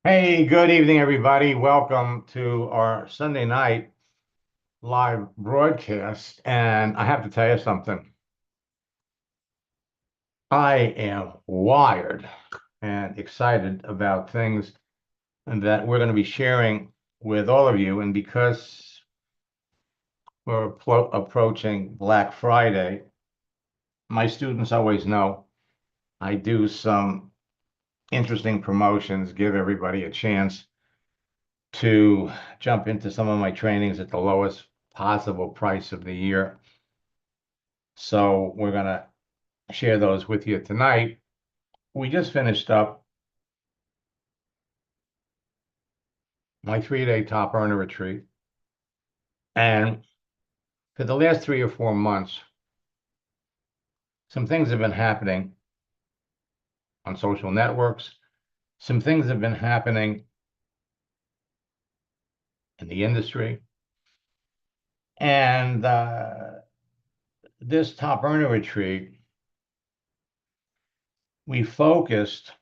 Hey, good evening, everybody. Welcome to our Sunday night live broadcast. And I have to tell you something. I am wired and excited about things that we're going to be sharing with all of you. And because we're approaching Black Friday, my students always know I do some interesting promotions, give everybody a chance to jump into some of my trainings at the lowest possible price of the year. So we're going to share those with you tonight. We just finished up my 3-day top earner retreat. And for the last 3 or 4 months, some things have been happening on social networks. Some things have been happening in the industry. And this top earner retreat, we focused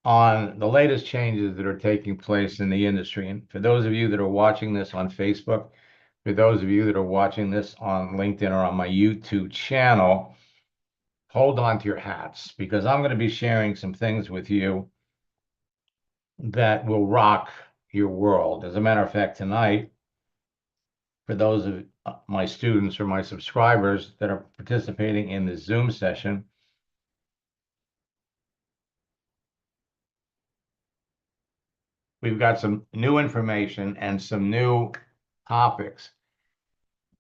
on the latest changes that are taking place in the industry. And for those of you that are watching this on Facebook, for those of you that are watching this on LinkedIn or on my YouTube channel, hold on to your hats because I'm going to be sharing some things with you that will rock your world. As a matter of fact, tonight, for those of my students or my subscribers that are participating in the Zoom session, we've got some new information and some new topics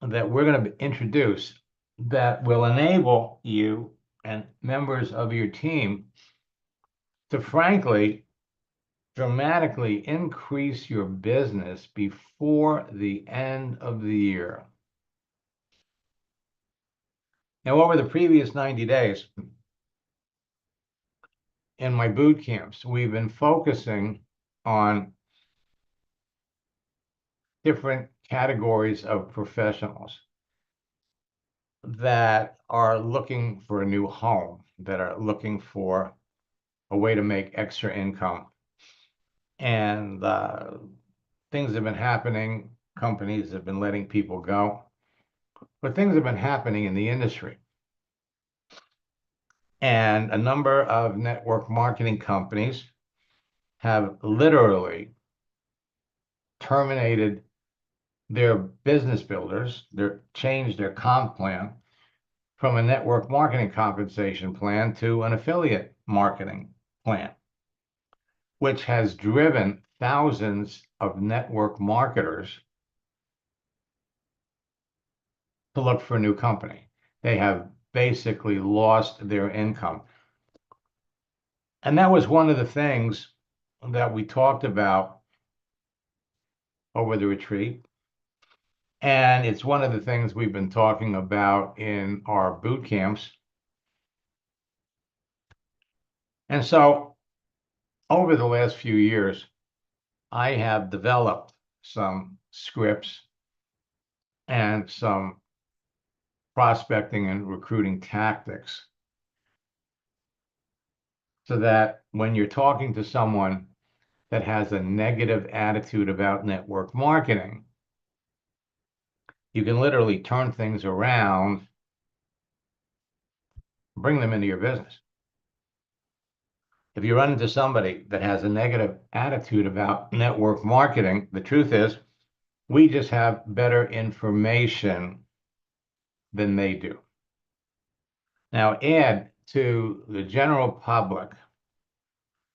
that we're going to introduce that will enable you and members of your team to frankly dramatically increase your business before the end of the year. Now, over the previous 90 days in my boot camps, we've been focusing on different categories of professionals that are looking for a new home, that are looking for a way to make extra income. And things have been happening. Companies have been letting people go, but things have been happening in the industry. And a number of network marketing companies have literally terminated their business builders, changed their comp plan from a network marketing compensation plan to an affiliate marketing plan, which has driven thousands of network marketers to look for a new company. They have basically lost their income. And that was one of the things that we talked about over the retreat. And it's one of the things we've been talking about in our boot camps. And so over the last few years, I have developed some scripts and some prospecting and recruiting tactics so that when you're talking to someone that has a negative attitude about network marketing, you can literally turn things around, bring them into your business. If you run into somebody that has a negative attitude about network marketing, the truth is we just have better information than they do. Now, add to the general public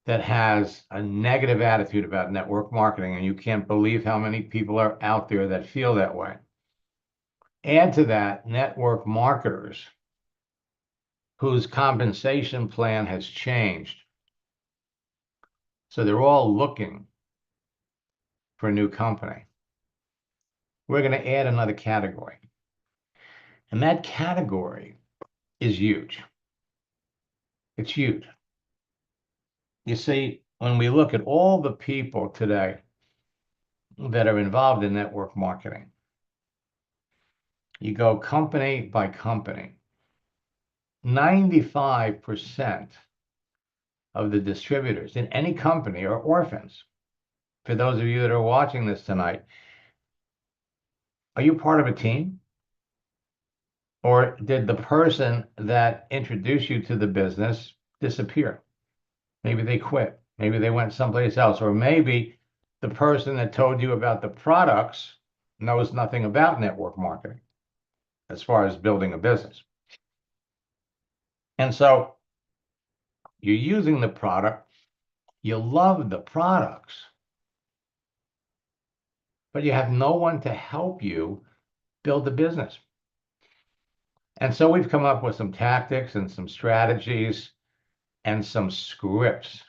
that has a negative attitude about network marketing, and you can't believe how many people are out there that feel that way. Add to that network marketers whose compensation plan has changed. So they're all looking for a new company. We're going to add another category. And that category is huge. It's huge. You see, when we look at all the people today that are involved in network marketing, you go company by company, 95% of the distributors in any company are orphans. For those of you that are watching this tonight, are you part of a team? Or did the person that introduced you to the business disappear? Maybe they quit. Maybe they went someplace else. Or maybe the person that told you about the products knows nothing about network marketing as far as building a business. And so you're using the product, you love the products, but you have no one to help you build the business. And so we've come up with some tactics and some strategies and some scripts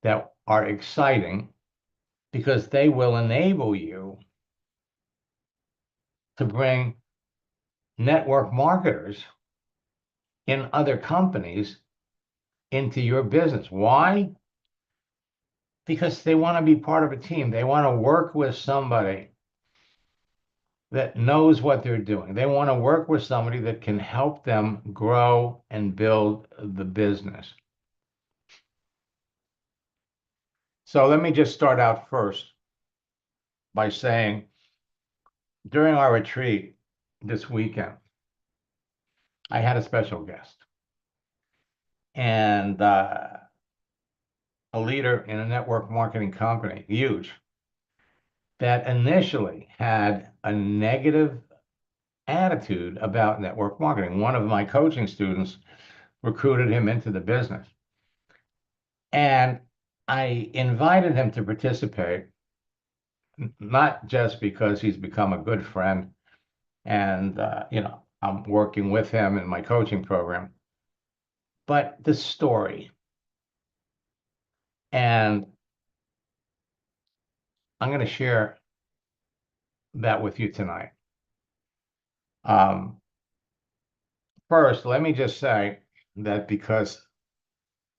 that are exciting because they will enable you to bring network marketers in other companies into your business. Why? Because they want to be part of a team. They want to work with somebody that knows what they're doing. They want to work with somebody that can help them grow and build the business. So let me just start out first by saying during our retreat this weekend, I had a special guest and a leader in a network marketing company, huge, that initially had a negative attitude about network marketing. One of my coaching students recruited him into the business. And I invited him to participate, not just because he's become a good friend and, I'm working with him in my coaching program, but the story. And I'm going to share that with you tonight. First, let me just say that because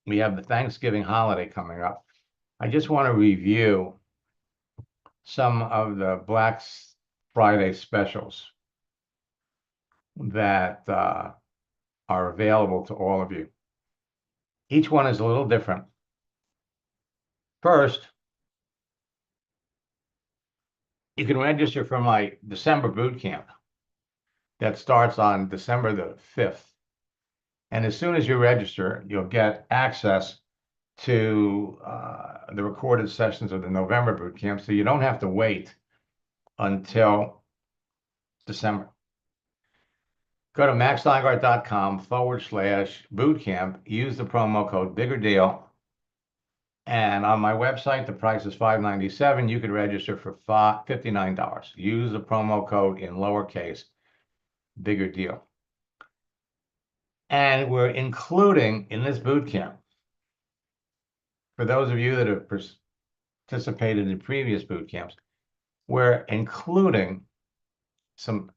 we have the Thanksgiving holiday coming up, I just want to review some of the Black Friday specials that are available to all of you. Each one is a little different. First, you can register for my December boot camp that starts on December the 5th. And as soon as you register, you'll get access to the recorded sessions of the November boot camp, so you don't have to wait until December. Go to maxsteingart.com/bootcamp, use the promo code BIGGERDEAL, and on my website, the price is $597. You could register for $59. Use the promo code in lowercase, bigger deal. And we're including in this boot camp, for those of you that have participated in previous boot camps, we're including some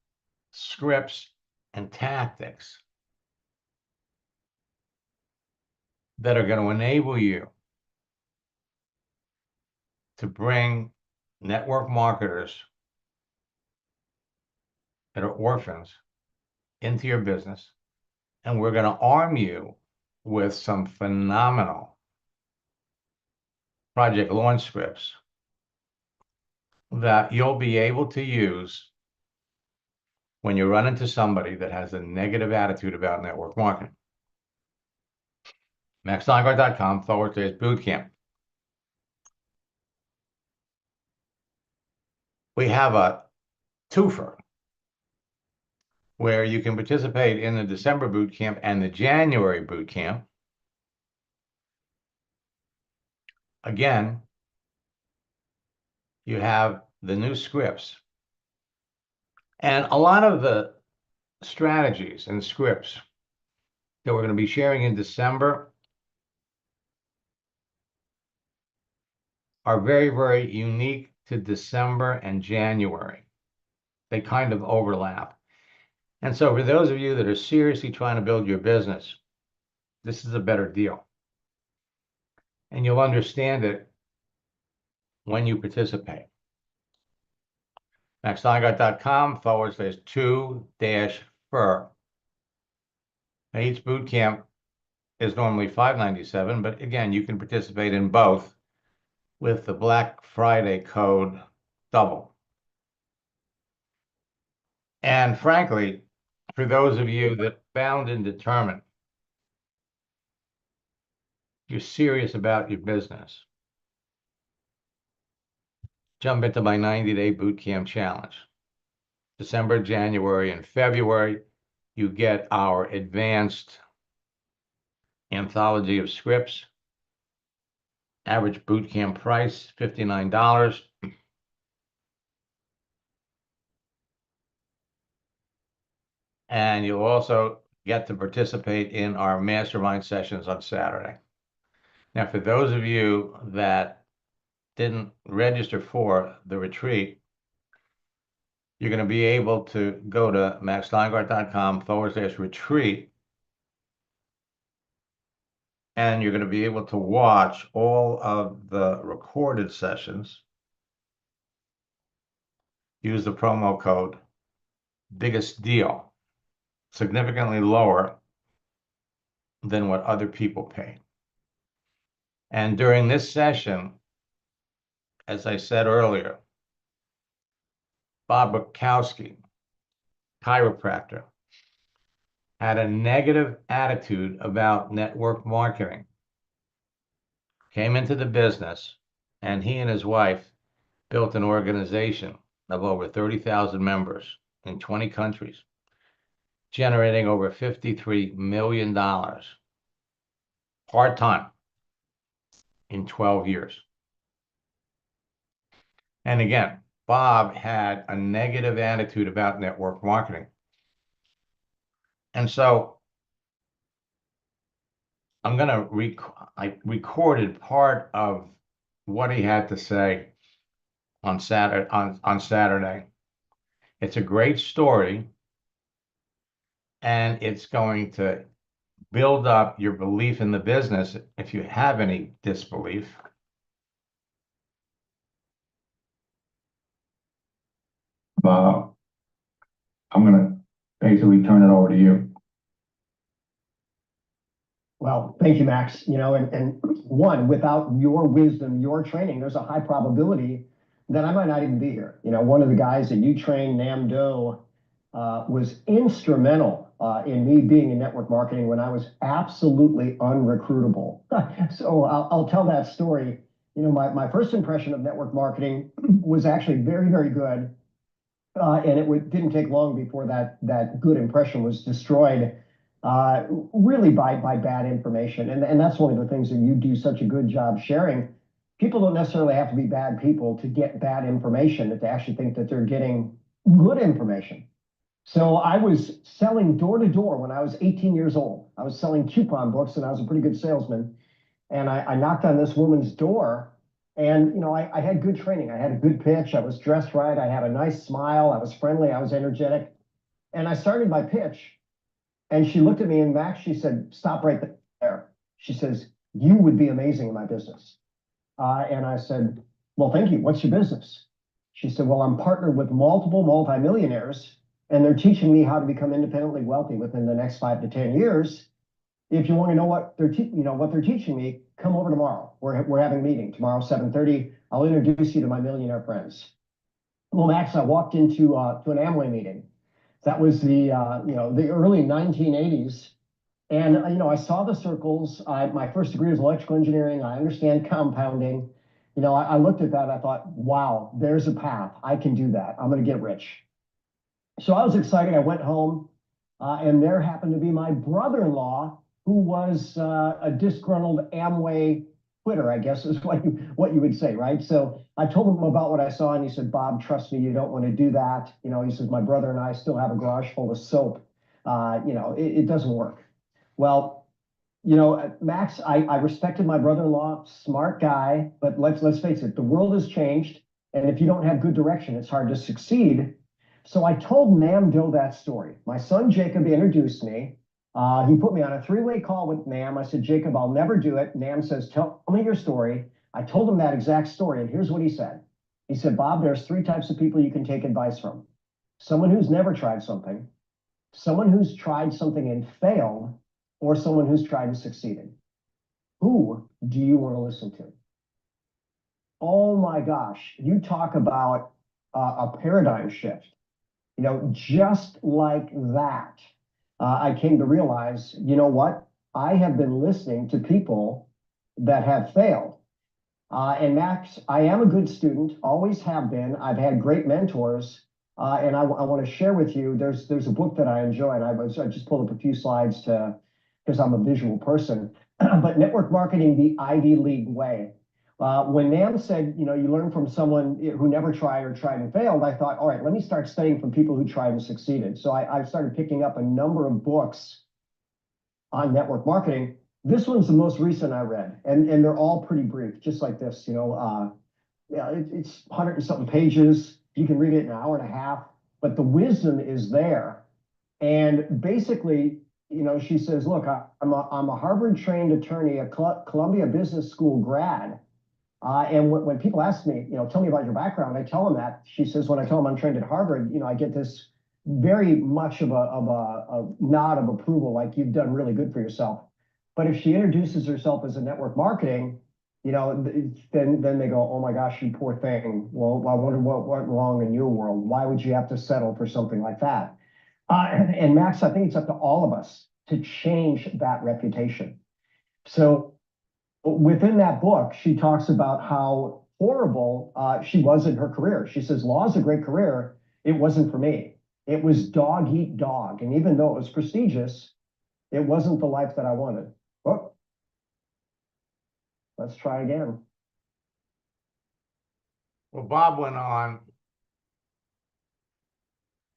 scripts and tactics that are going to enable you to bring network marketers that are orphans into your business. And we're going to arm you with some phenomenal project launch scripts that you'll be able to use when you run into somebody that has a negative attitude about network marketing. maxsteingart.com/bootcamp. We have a twofer where you can participate in the December boot camp and the January boot camp. Again, you have the new scripts. And a lot of the strategies and scripts that we're going to be sharing in December are very, very unique to December and January. They kind of overlap. And so for those of you that are seriously trying to build your business, this is a better deal. And you'll understand it when you participate. maxsteingart.com/2-FUR. Each boot camp is normally $597, but again, you can participate in both with the Black Friday code double. And frankly, for those of you that bound and determined, you're serious about your business, jump into my 90-day bootcamp challenge. December, January, and February, you get our advanced anthology of scripts. Average bootcamp price, $59. And you'll also get to participate in our mastermind sessions on Saturday. Now, for those of you that didn't register for the retreat, you're going to be able to go to maxsteingart.com/retreat, and you're going to be able to watch all of the recorded sessions. Use the promo code biggest deal, significantly lower than what other people pay. And during this session, as I said earlier, Bob Bukowski, chiropractor, had a negative attitude about network marketing, came into the business, and he and his wife built an organization of over 30,000 members in 20 countries, generating over $53 million part-time in 12 years. And again, Bob had a negative attitude about network marketing. And so I'm going to I recorded part of what he had to say on Saturday. It's a great story, and it's going to build up your belief in the business if you have any disbelief. Bob, I'm going to basically turn it over to you. Well, thank you, Max. And one, without your wisdom, your training, there's a high probability that I might not even be here. One of the guys that you trained, Nam Do, was instrumental in me being in network marketing when I was absolutely unrecruitable. So I'll tell that story. My first impression of network marketing was actually very, very good. And it didn't take long before that good impression was destroyed really by bad information. And that's one of the things that you do such a good job sharing. People don't necessarily have to be bad people to get bad information, that they actually think that they're getting good information. So I was selling door to door when I was 18 years old. I was selling coupon books, and I was a pretty good salesman. And I knocked on this woman's door, and I had good training. I had a good pitch. I was dressed right. I had a nice smile. I was friendly. I was energetic. And I started my pitch. And she looked at me, and Max, she said, "Stop right there." She says, "You would be amazing in my business." And I said, "Well, thank you. What's your business?" She said, "Well, I'm partnered with multiple multimillionaires, and they're teaching me how to become independently wealthy within the next 5 to 10 years. If you want to know what they're teaching me, come over tomorrow. We're having a meeting tomorrow, 7:30. I'll introduce you to my millionaire friends." Well, Max, I walked into to an Amway meeting. That was the early 1980s, and I saw the circles. My first degree was electrical engineering. I understand compounding. I looked at that. I thought, wow, there's a path. I can do that. I'm going to get rich. So I was excited. I went home, and there happened to be my brother-in-law, who was a disgruntled Amway quitter, I guess is what you would say, right? So I told him about what I saw, and he said, "Bob, trust me, you don't want to do that." He says, "My brother and I still have a garage full of soap. It doesn't work." Well, Max, I respected my brother-in-law, smart guy, but let's face it, the world has changed, and if you don't have good direction, it's hard to succeed. So I told Nam Do that story. My son Jacob introduced me. He put me on a 3-way call with Nam. I said, "Jacob, I'll never do it." Nam says, "Tell me your story." I told him that exact story, and here's what he said. He said, "Bob, there's 3 types of people you can take advice from. Someone who's never tried something, someone who's tried something and failed, or someone who's tried and succeeded? Who do you want to listen to? Oh my gosh, you talk about a paradigm shift. You know, just like that, I came to realize, you know what? I have been listening to people that have failed. And Max, I am a good student, always have been. I've had great mentors. And I want to share with you, there's a book that I enjoy, and I just pulled up a few slides because I'm a visual person. But Network Marketing, the Ivy League Way. When Nam said, you know, you learn from someone who never tried or tried and failed, I thought, all right, let me start studying from people who tried and succeeded. So I started picking up a number of books on network marketing. This one's the most recent I read, and they're all pretty brief, just like this. You know, yeah, it's 100 and something pages. You can read it in an hour and a half, but the wisdom is there. And basically, you know, she says, look, I'm a Harvard trained attorney, a Columbia Business School grad. And when people ask me, you know, tell me about your background, I tell them that. She says, when I tell them I'm trained at Harvard, you know, I get this very much of a nod of approval, like you've done really good for yourself. But if she introduces herself as a network marketing, you know, then they go, oh my gosh, you poor thing. Well, I wonder what went wrong in your world. Why would you have to settle for something like that? And Max, I think it's up to all of us to change that reputation. So within that book, she talks about how horrible she was in her career. She says, law is a great career. It wasn't for me. It was dog eat dog. And even though it was prestigious, it wasn't the life that I wanted. Oh, let's try again. Well, Bob went on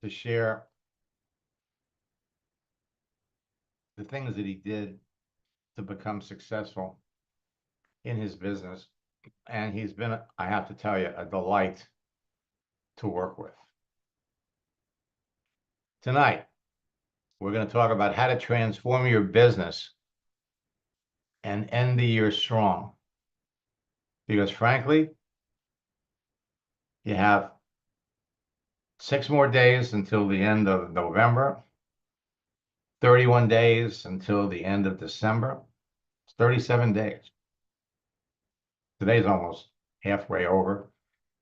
to share the things that he did to become successful in his business. And he's been, I have to tell you, a delight to work with. Tonight, we're going to talk about how to transform your business and end the year strong. Because frankly, you have 6 more days until the end of November, 31 days until the end of December. It's 37 days. Today's almost halfway over.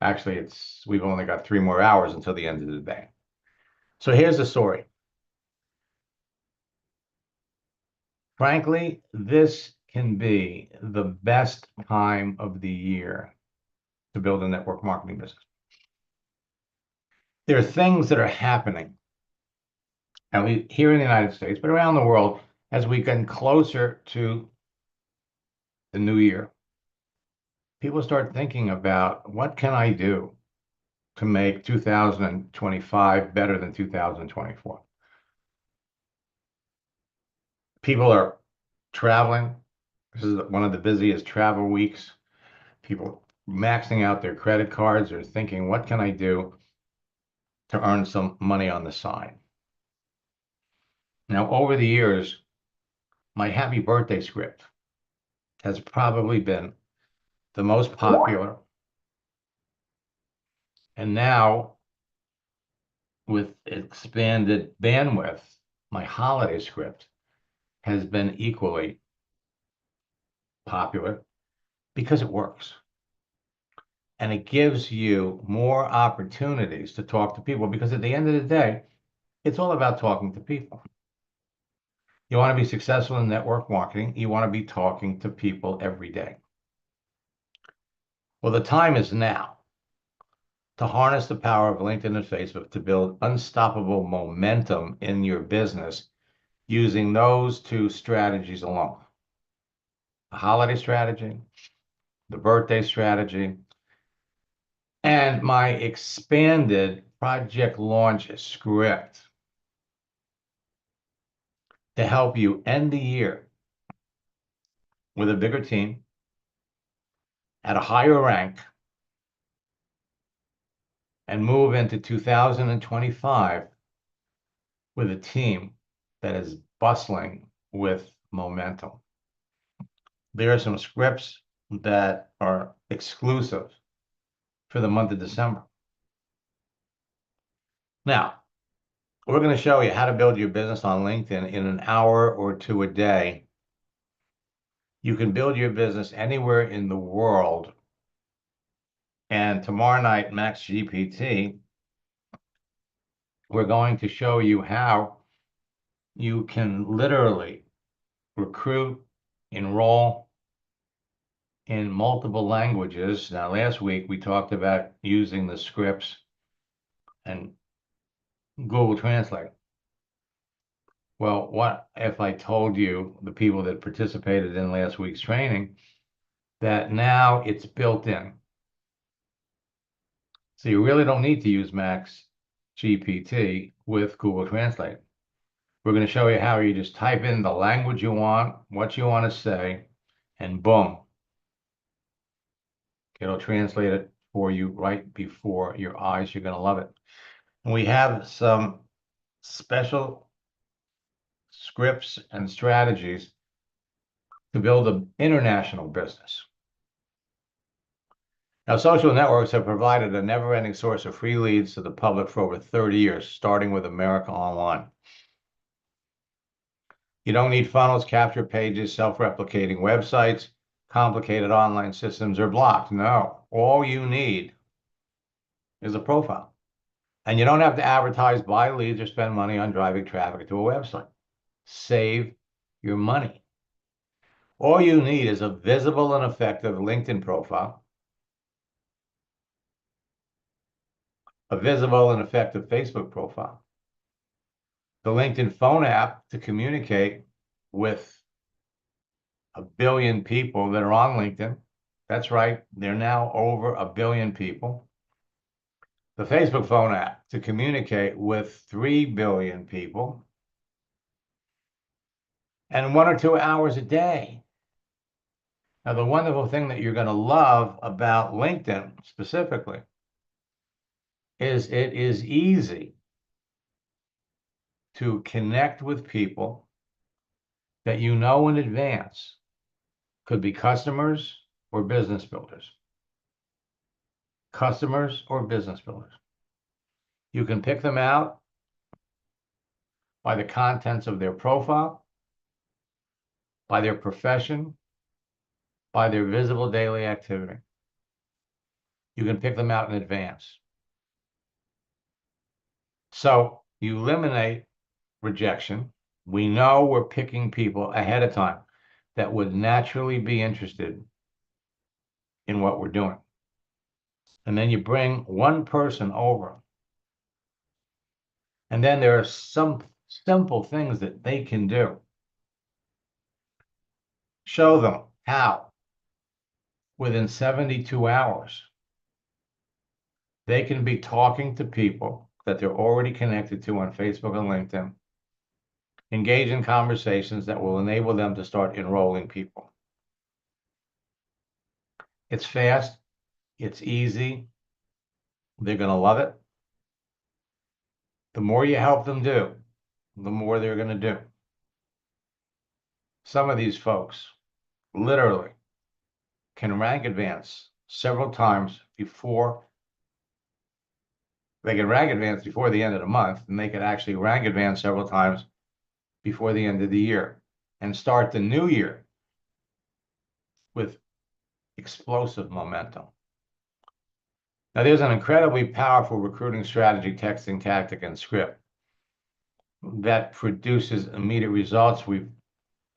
Actually, we've only got 3 more hours until the end of the day. So here's the story. Frankly, this can be the best time of the year to build a network marketing business. There are things that are happening, at least here in the United States, but around the world, as we get closer to the new year. People start thinking about, what can I do to make 2025 better than 2024? People are traveling. This is one of the busiest travel weeks. People maxing out their credit cards are thinking, what can I do to earn some money on the side? Now, over the years, my happy birthday script has probably been the most popular. And now, with expanded bandwidth, my holiday script has been equally popular because it works. And it gives you more opportunities to talk to people, because at the end of the day, it's all about talking to people. You want to be successful in network marketing, you want to be talking to people every day. Well, the time is now to harness the power of LinkedIn and Facebook to build unstoppable momentum in your business using those 2 strategies alone. The holiday strategy, the birthday strategy, and my expanded project launch script to help you end the year with a bigger team, at a higher rank, and move into 2025 with a team that is bustling with momentum. There are some scripts that are exclusive for the month of December. Now, We're going to show you how to build your business on LinkedIn in an hour or two a day. You can build your business anywhere in the world. And tomorrow night, Max GPT, we're going to show you how you can literally recruit, enroll in multiple languages. Now, last week we talked about using the scripts and Google Translate. Well, what if I told you, the people that participated in last week's training, that now it's built in? So you really don't need to use Max GPT with Google Translate. We're going to show you how you just type in the language you want, what you want to say, and boom, it'll translate it for you right before your eyes. You're going to love it. And we have some special scripts and strategies to build an international business. Now, social networks have provided a never-ending source of free leads to the public for over 30 years, starting with America Online. You don't need funnels, capture pages, self-replicating websites, complicated online systems, or blocked. No, all you need is a profile. And you don't have to advertise, buy leads, or spend money on driving traffic to a website. Save your money. All you need is a visible and effective LinkedIn profile, a visible and effective Facebook profile, the LinkedIn phone app to communicate with 1 billion people that are on LinkedIn. That's right, they're now over 1 billion people. The Facebook phone app to communicate with 3 billion people, and 1 or 2 hours a day. Now, the wonderful thing that you're going to love about LinkedIn specifically is it is easy to connect with people that you know in advance. Could be customers or business builders. Customers or business builders. You can pick them out by the contents of their profile, by their profession, by their visible daily activity. You can pick them out in advance. So you eliminate rejection. We know we're picking people ahead of time that would naturally be interested in what we're doing. And then you bring one person over. And then there are some simple things that they can do. Show them how, within 72 hours, they can be talking to people that they're already connected to on Facebook and LinkedIn, engage in conversations that will enable them to start enrolling people. It's fast, it's easy, they're going to love it. The more you help them do, the more they're going to do. Some of these folks literally can rank advance several times before they can rank advance before the end of the month, and they can actually rank advance several times before the end of the year and start the new year with explosive momentum. Now, there's an incredibly powerful recruiting strategy, texting tactic, and script that produces immediate results. We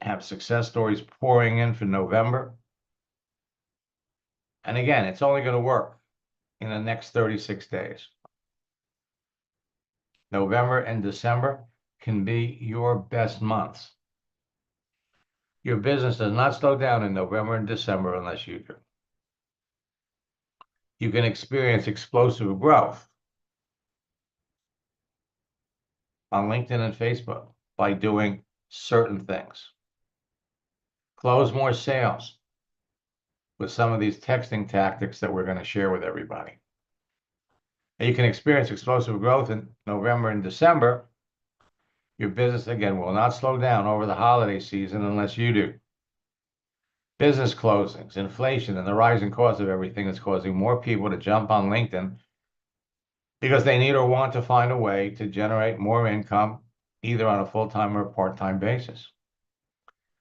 have success stories pouring in for November. And again, it's only going to work in the next 36 days. November and December can be your best months. Your business does not slow down in November and December unless you do. You can experience explosive growth on LinkedIn and Facebook by doing certain things. Close more sales with some of these texting tactics that we're going to share with everybody. And you can experience explosive growth in November and December. Your business, again, will not slow down over the holiday season unless you do. Business closings, inflation, and the rising cost of everything is causing more people to jump on LinkedIn because they need or want to find a way to generate more income, either on a full-time or part-time basis.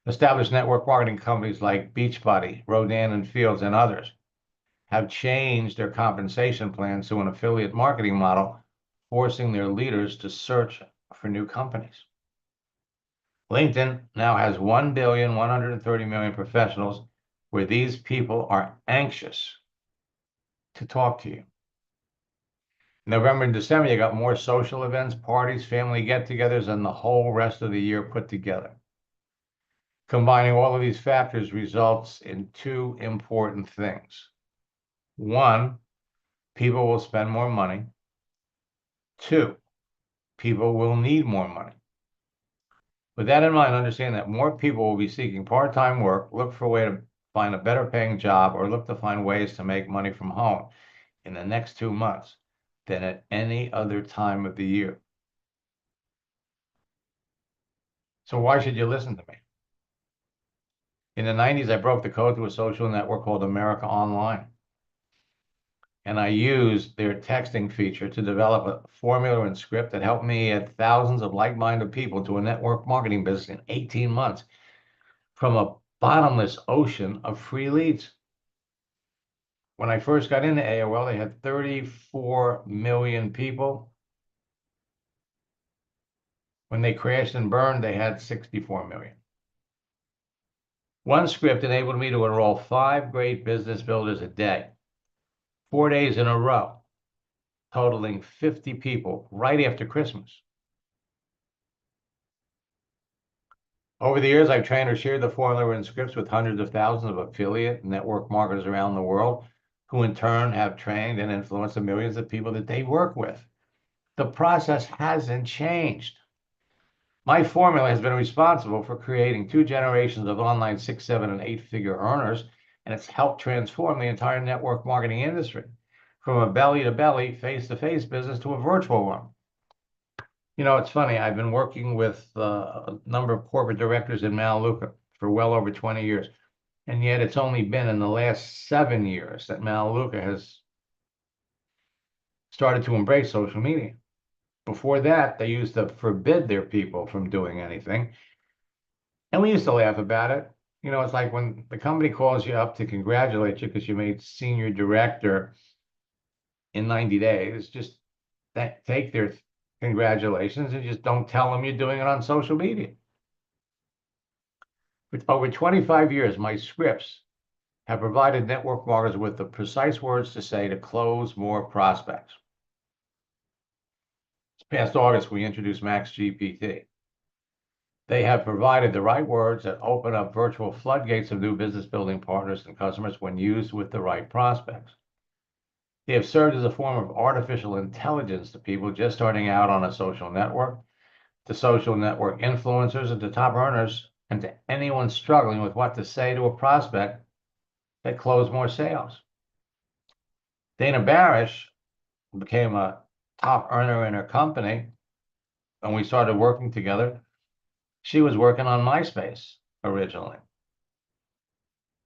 Established network marketing companies like Beachbody, Rodan and Fields, and others have changed their compensation plans to an affiliate marketing model, forcing their leaders to search for new companies. LinkedIn now has 1,130,000,000 professionals where these people are anxious to talk to you. November and December, you got more social events, parties, family get-togethers, and the whole rest of the year put together. Combining all of these factors results in two important things. One, people will spend more money. Two, people will need more money. With that in mind, understand that more people will be seeking part-time work, look for a way to find a better paying job, or look to find ways to make money from home in the next 2 months than at any other time of the year. So why should you listen to me? In the 90s, I broke the code to a social network called America Online. And I used their texting feature to develop a formula and script that helped me add thousands of like-minded people to a network marketing business in 18 months from a bottomless ocean of free leads. When I first got into AOL, they had 34 million people. When they crashed and burned, they had 64 million. One script enabled me to enroll 5 great business builders a day, 4 days in a row, totaling 50 people right after Christmas. Over the years, I've trained or shared the formula and scripts with hundreds of thousands of affiliate network marketers around the world, who in turn have trained and influenced the millions of people that they work with. The process hasn't changed. My formula has been responsible for creating 2 generations of online 6, 7, and 8-figure earners, and it's helped transform the entire network marketing industry from a belly-to-belly, face-to-face business to a virtual one. You know, it's funny, I've been working with a number of corporate directors in Melaleuca for well over 20 years, and yet it's only been in the last 7 years that Melaleuca has started to embrace social media. Before that, they used to forbid their people from doing anything. And we used to laugh about it. You know, it's like when the company calls you up to congratulate you because you made senior director in 90 days, just take their congratulations and just don't tell them you're doing it on social media. With over 25 years, my scripts have provided network marketers with the precise words to say to close more prospects. This past August, we introduced Max GPT. They have provided the right words that open up virtual floodgates of new business building partners and customers when used with the right prospects. They have served as a form of artificial intelligence to people just starting out on a social network, to social network influencers, and to top earners, and to anyone struggling with what to say to a prospect that close more sales. Dana Barish became a top earner in her company when we started working together. She was working on MySpace originally.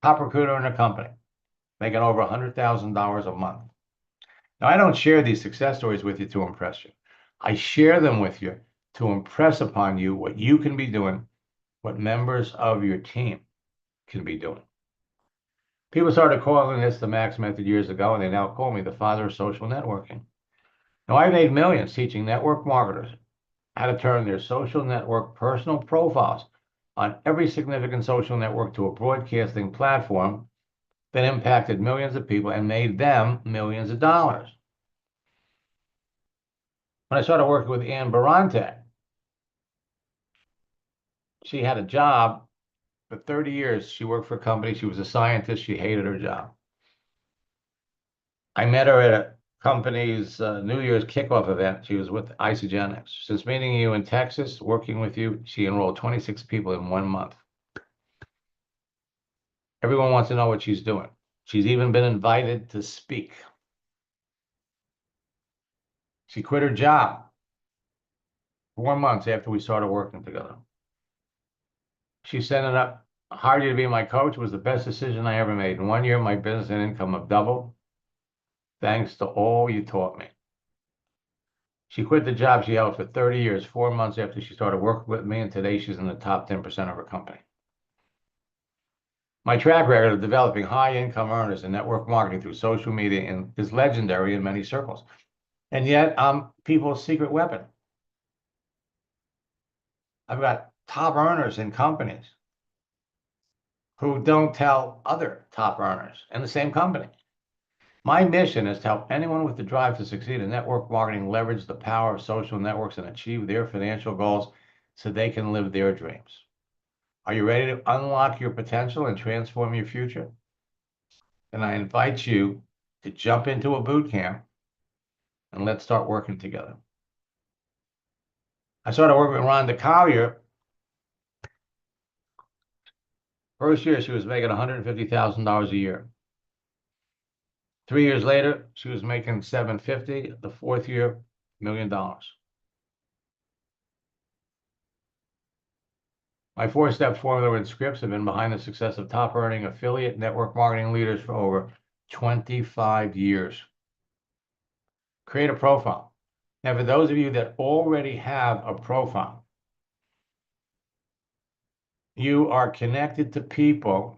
Top recruiter in her company, making over $100,000 a month. Now, I don't share these success stories with you to impress you. I share them with you to impress upon you what you can be doing, what members of your team can be doing. People started calling this the Max Method years ago, and they now call me the father of social networking. Now, I've made millions teaching network marketers how to turn their social network personal profiles on every significant social network to a broadcasting platform that impacted millions of people and made them millions of dollars. When I started working with Ann Barante, she had a job for 30 years. She worked for a company. She was a scientist. She hated her job. I met her at a company's New Year's kickoff event. She was with Isagenix. Since meeting you in Texas, working with you, she enrolled 26 people in 1 month. Everyone wants to know what she's doing. She's even been invited to speak. She quit her job 4 months after we started working together. She sent it up, hired you to be my coach. It was the best decision I ever made. In 1 year, my business and income have doubled, thanks to all you taught me. She quit the job she held for 30 years, 4 months after she started working with me, and today she's in the top 10% of her company. My track record of developing high-income earners in network marketing through social media is legendary in many circles. And yet, I'm people's secret weapon. I've got top earners in companies who don't tell other top earners in the same company. My mission is to help anyone with the drive to succeed in network marketing leverage the power of social networks and achieve their financial goals so they can live their dreams. Are you ready to unlock your potential and transform your future? Then I invite you to jump into a boot camp and let's start working together. I started working with Rhonda Collier. First year, she was making $150,000 a year. 3 years later, she was making $750,000. The fourth year, $1 million. My 4-step formula and scripts have been behind the success of top earning affiliate network marketing leaders for over 25 years. Create a profile. Now, for those of you that already have a profile, you are connected to people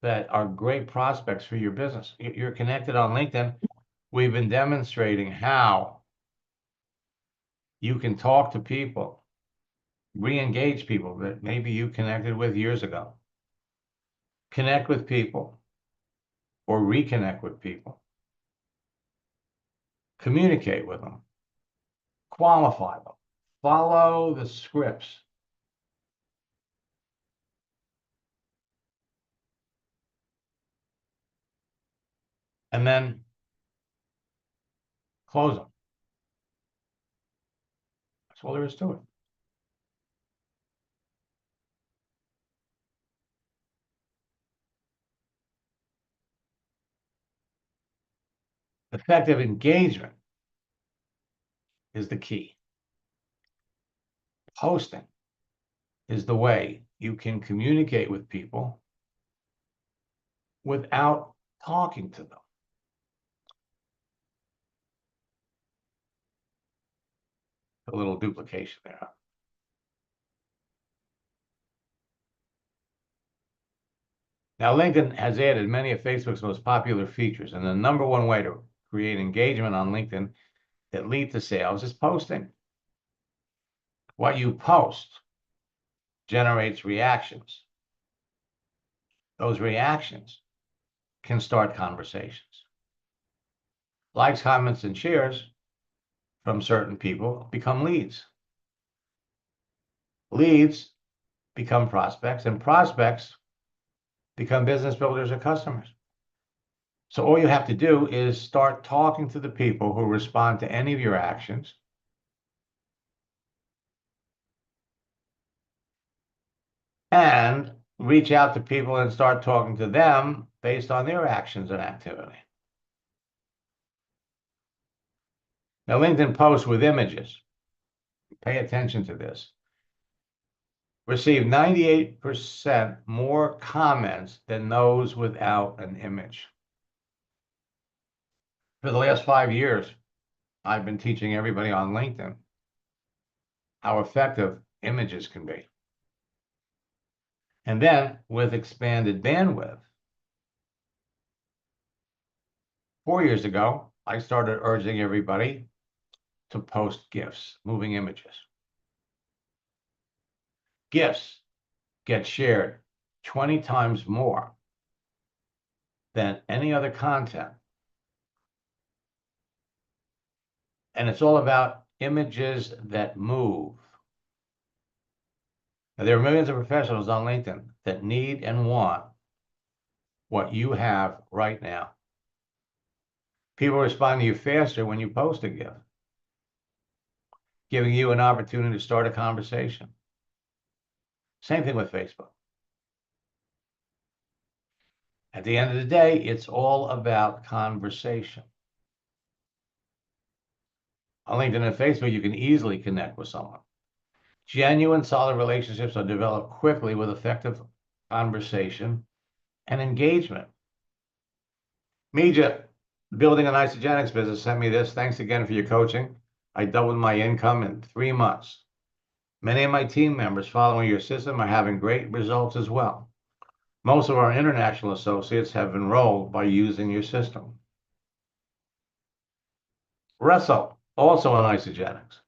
that are great prospects for your business. You're connected on LinkedIn. We've been demonstrating how you can talk to people, re-engage people that maybe you connected with years ago, connect with people or reconnect with people, communicate with them, qualify them, follow the scripts. And then close them. That's all there is to it. Effective engagement is the key. Posting is the way you can communicate with people without talking to them. A little duplication there. Now, LinkedIn has added many of Facebook's most popular features, and the number one way to create engagement on LinkedIn that lead to sales is posting. What you post generates reactions. Those reactions can start conversations. Likes, comments, and shares from certain people become leads. Leads become prospects, and prospects become business builders or customers. So all you have to do is start talking to the people who respond to any of your actions. And reach out to people and start talking to them based on their actions and activity. Now, LinkedIn posts with images. Pay attention to this. Receive 98% more comments than those without an image. For the last 5 years, I've been teaching everybody on LinkedIn how effective images can be. And then with expanded bandwidth, 4 years ago, I started urging everybody to post GIFs, moving images. GIFs get shared 20 times more than any other content. And it's all about images that move. Now, there are millions of professionals on LinkedIn that need and want what you have right now. People respond to you faster when you post a GIF, giving you an opportunity to start a conversation. Same thing with Facebook. At the end of the day, it's all about conversation. On LinkedIn and Facebook, you can easily connect with someone. Genuine, solid relationships are developed quickly with effective conversation and engagement. Media Building an Isagenix business sent me this. Thanks again for your coaching. I doubled my income in 3 months. Many of my team members following your system are having great results as well. Most of our international associates have enrolled by using your system. Russell, also on Isagenix.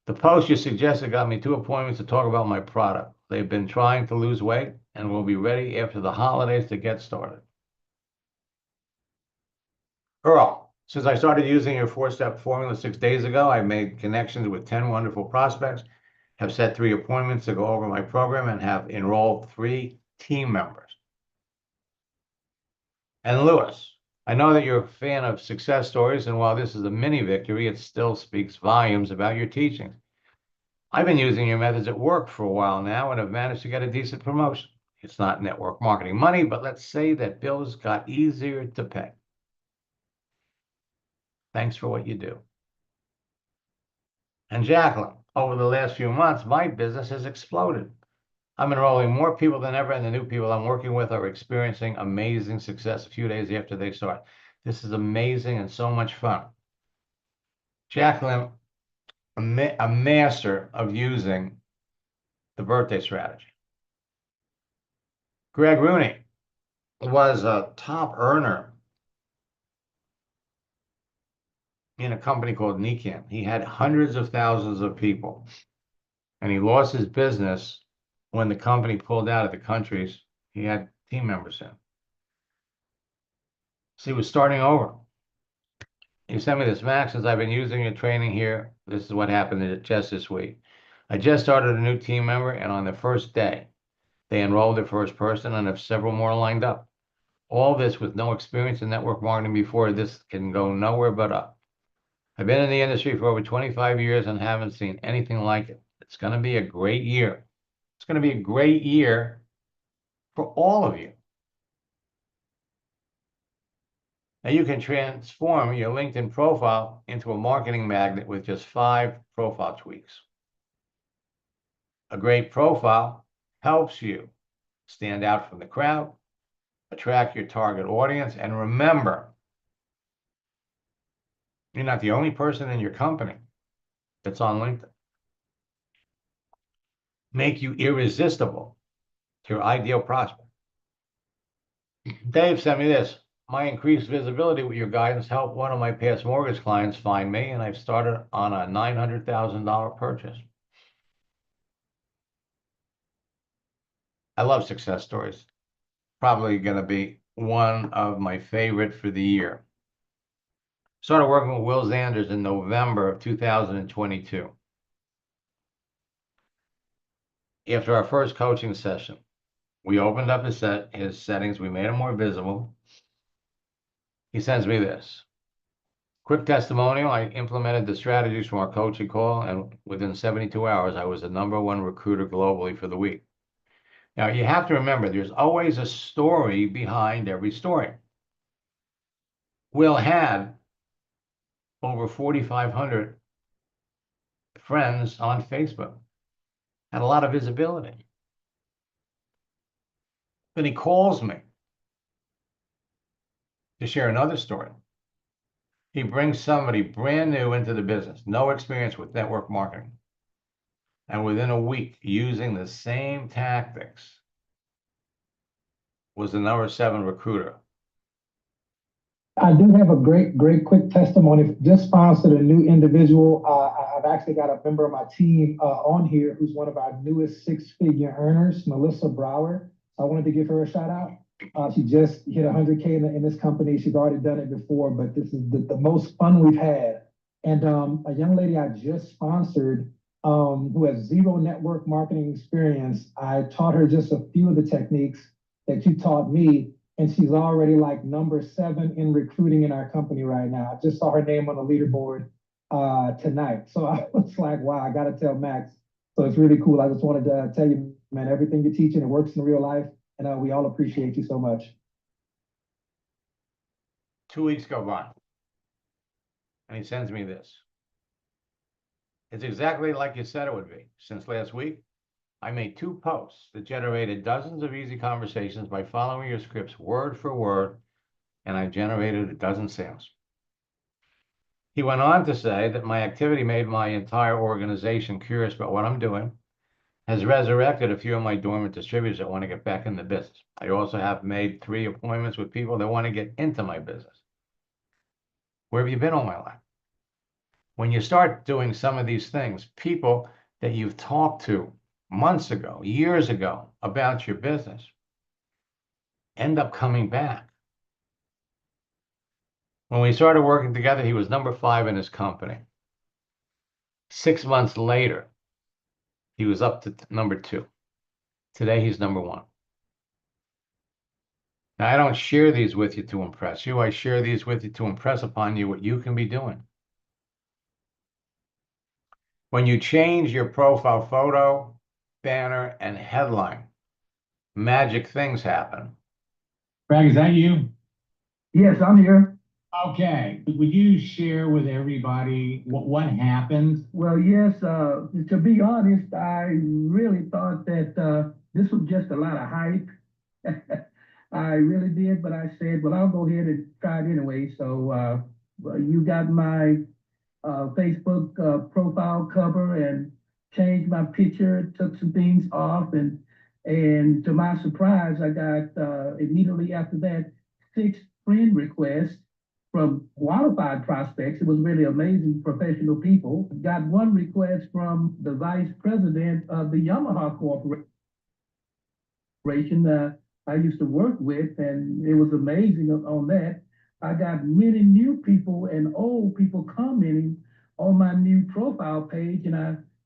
The post you suggested got me 2 appointments to talk about my product. They've been trying to lose weight and will be ready after the holidays to get started. Earl, since I started using your 4-step formula 6 days ago, I've made connections with 10 wonderful prospects, have set 3 appointments to go over my program, and have enrolled 3 team members. And Lewis, I know that you're a fan of success stories, and while this is a mini victory, it still speaks volumes about your teachings. I've been using your methods at work for a while now and have managed to get a decent promotion. It's not network marketing money, but let's say that bills got easier to pay. Thanks for what you do. And Jacqueline, over the last few months, my business has exploded. I'm enrolling more people than ever, and the new people I'm working with are experiencing amazing success a few days after they start. This is amazing and so much fun. Jacqueline, a master of using the birthday strategy. Greg Rooney was a top earner in a company called Nikan. He had hundreds of thousands of people, and he lost his business when the company pulled out of the countries he had team members in. So he was starting over. He sent me this, Max, since I've been using your training here, this is what happened just this week. I just started a new team member, and on the first day, they enrolled their first person and have several more lined up. All this with no experience in network marketing before. This can go nowhere but up. I've been in the industry for over 25 years and haven't seen anything like it. It's going to be a great year. It's going to be a great year for all of you. Now you can transform your LinkedIn profile into a marketing magnet with just 5 profile tweaks. A great profile helps you stand out from the crowd, attract your target audience, and remember, you're not the only person in your company that's on LinkedIn. Make you irresistible to your ideal prospect. Dave sent me this. My increased visibility with your guidance helped one of my past mortgage clients find me, and I've started on a $900,000 purchase. I love success stories. Probably going to be one of my favorite for the year. Started working with Will Zanders in November of 2022. After our first coaching session, we opened up his settings. We made him more visible. He sends me this. Quick testimonial. I implemented the strategies from our coaching call, and within 72 hours, I was the #1 recruiter globally for the week. Now, you have to remember, there's always a story behind every story. Will had over 4,500 friends on Facebook, had a lot of visibility. Then he calls me to share another story. He brings somebody brand new into the business, no experience with network marketing. And within a week, using the same tactics, was the #7 recruiter. I do have a great quick testimony. Just sponsored a new individual. I've actually got a member of my team on here who's one of our newest 6-figure earners, Melissa Brower. I wanted to give her a shout out. She just hit 100K in this company. She's already done it before, but this is the most fun we've had. And a young lady I just sponsored who has 0 network marketing experience. I taught her just a few of the techniques that you taught me, and she's already like #7 in recruiting in our company right now. I just saw her name on the leaderboard tonight. So I was like, wow, I got to tell Max. So it's really cool. I just wanted to tell you, man, everything you're teaching, it works in real life. And we all appreciate you so much. 2 weeks go by, and he sends me this. It's exactly like you said it would be. Since last week, I made 2 posts that generated dozens of easy conversations by following your scripts word for word and I generated a dozen sales. He went on to say that my activity made my entire organization curious about what I'm doing, has resurrected a few of my dormant distributors that want to get back in the business. I also have made 3 appointments with people that want to get into my business. Where have you been all my life? When you start doing some of these things, people that you've talked to months ago, years ago about your business end up coming back. When we started working together, he was number 5 in his company. 6 months later, he was up to number 2. Today, he's number 1. Now, I don't share these with you to impress you. I share these with you to impress upon you what you can be doing. When you change your profile photo, banner, and headline, magic things happen. Brad, is that you? Yes, I'm here. Okay. Would you share with everybody what happened? Well, yes, to be honest, I really thought that this was just a lot of hype. I really did, but I said, well, I'll go ahead and try it anyway. So you got my Facebook profile cover and changed my picture, took some things off, and to my surprise, I got immediately after that 6 friend requests from qualified prospects. It was really amazing, professional people. Got 1 request from the vice president of the Yamaha Corporation I used to work with, and it was amazing on that. I got many new people and old people commenting on my new profile page, and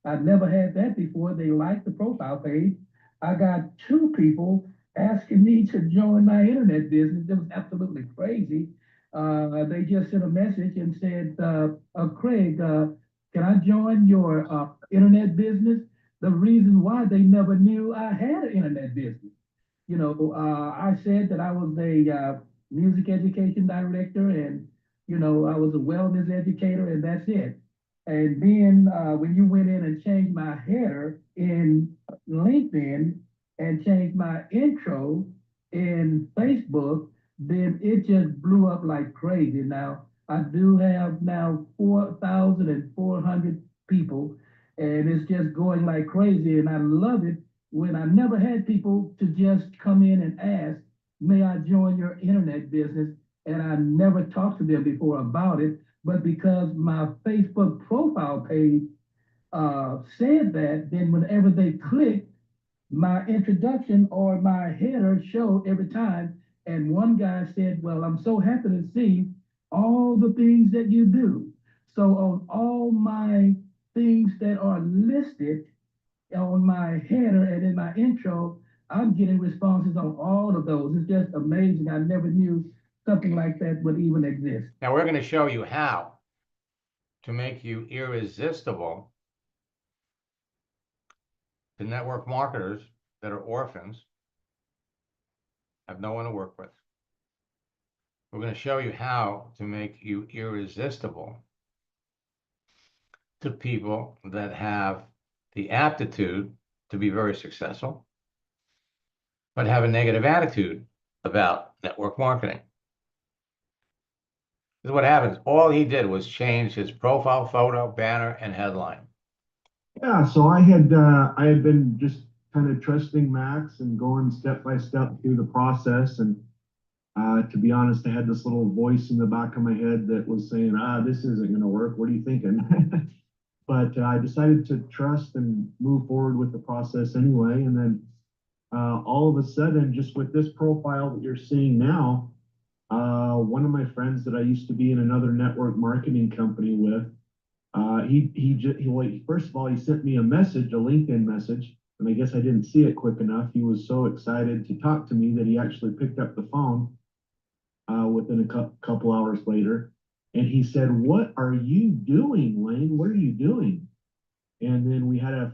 I've never had that before. They liked the profile page. I got 2 people asking me to join my internet business. It was absolutely crazy. They just sent a message and said, Craig, can I join your internet business? The reason why they never knew I had an internet business. You know, I said that I was a music education director, and, you know, I was a wellness educator, and that's it. And then when you went in and changed my header in LinkedIn and changed my intro in Facebook, then it just blew up like crazy. Now, I do have now 4,400 people, and it's just going like crazy, and I love it when I never had people to just come in and ask, may I join your internet business? And I never talked to them before about it, but because my Facebook profile page said that, then whenever they clicked, my introduction or my header showed every time. And one guy said, well, I'm so happy to see all the things that you do. So on all my things that are listed on my header and in my intro, I'm getting responses on all of those. It's just amazing. I never knew something like that would even exist. Now, we're going to show you how to make you irresistible to network marketers that are orphans, have no one to work with. We're going to show you how to make you irresistible to people that have the aptitude to be very successful, but have a negative attitude about network marketing. This is what happens. All he did was change his profile photo, banner, and headline. Yeah, so I had been just kind of trusting Max and going step by step through the process. And to be honest, I had this little voice in the back of my head that was saying, this isn't going to work. What are you thinking? But I decided to trust and move forward with the process anyway. And then all of a sudden, just with this profile that you're seeing now, one of my friends that I used to be in another network marketing company with, first of all, he sent me a message, a LinkedIn message, and I guess I didn't see it quick enough. He was so excited to talk to me that he actually picked up the phone within a couple hours later. And he said, what are you doing, Lane? What are you doing? And then we had a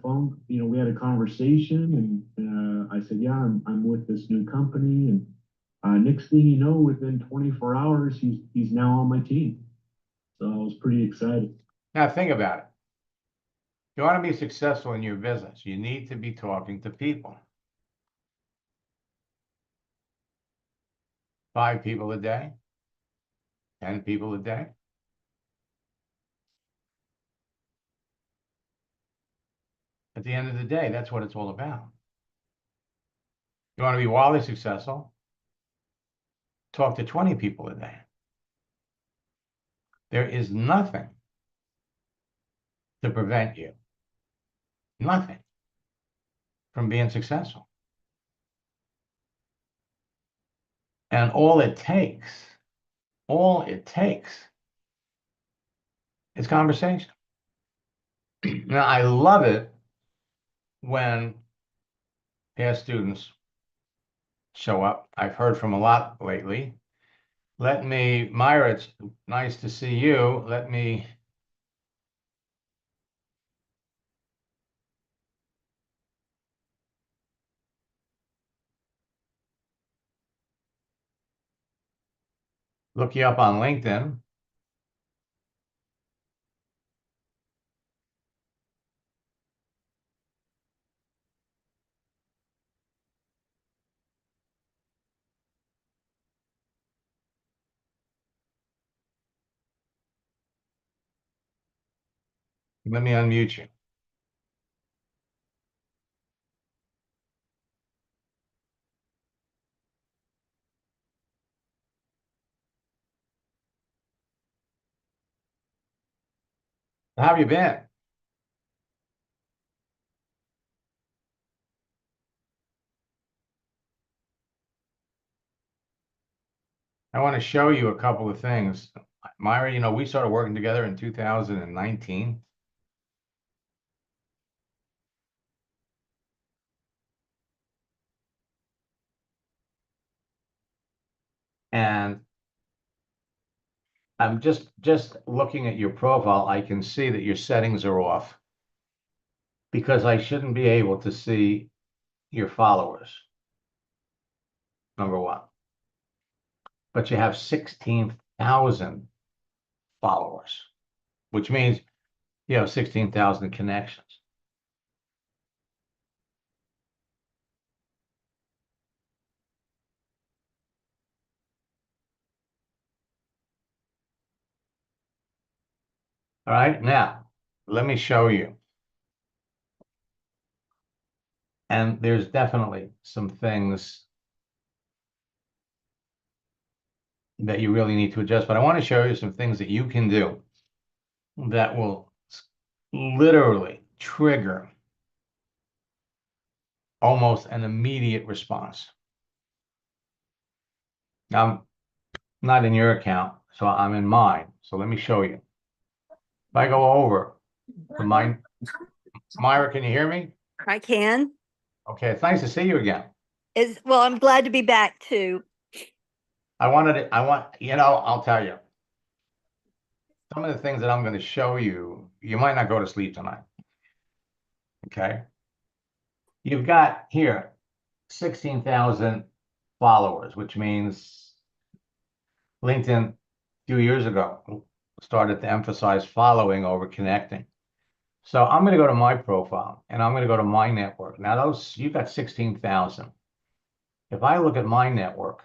conversation, and I said, yeah, I'm with this new company. And next thing you know, within 24 hours, he's now on my team. So I was pretty excited. Now, think about it. If you want to be successful in your business, you need to be talking to people. 5 people a day, 10 people a day. At the end of the day, that's what it's all about. You want to be wildly successful? Talk to 20 people a day. There is nothing to prevent you, nothing, from being successful. And all it takes is conversation. Now, I love it when past students show up. I've heard from a lot lately. Myra, it's nice to see you. Let me look you up on LinkedIn. Let me unmute you. How have you been? I want to show you a couple of things. Myra, you know, we started working together in 2019. And I'm just looking at your profile, I can see that your settings are off because I shouldn't be able to see your followers, number one. But you have 16,000 followers, which means you have 16,000 connections. All right, now let me show you. And there's definitely some things that you really need to adjust, but I want to show you some things that you can do that will literally trigger almost an immediate response. Now, I'm not in your account, so I'm in mine. So let me show you. If I go over to mine, Myra, can you hear me? I can. Okay, it's nice to see you again. Well, I'm glad to be back too. I'll tell you. Some of the things that I'm going to show you, you might not go to sleep tonight. Okay. You've got here 16,000 followers, which means LinkedIn a few years ago started to emphasize following over connecting. So I'm going to go to my profile and I'm going to go to my network. Now you've got 16,000. If I look at my network,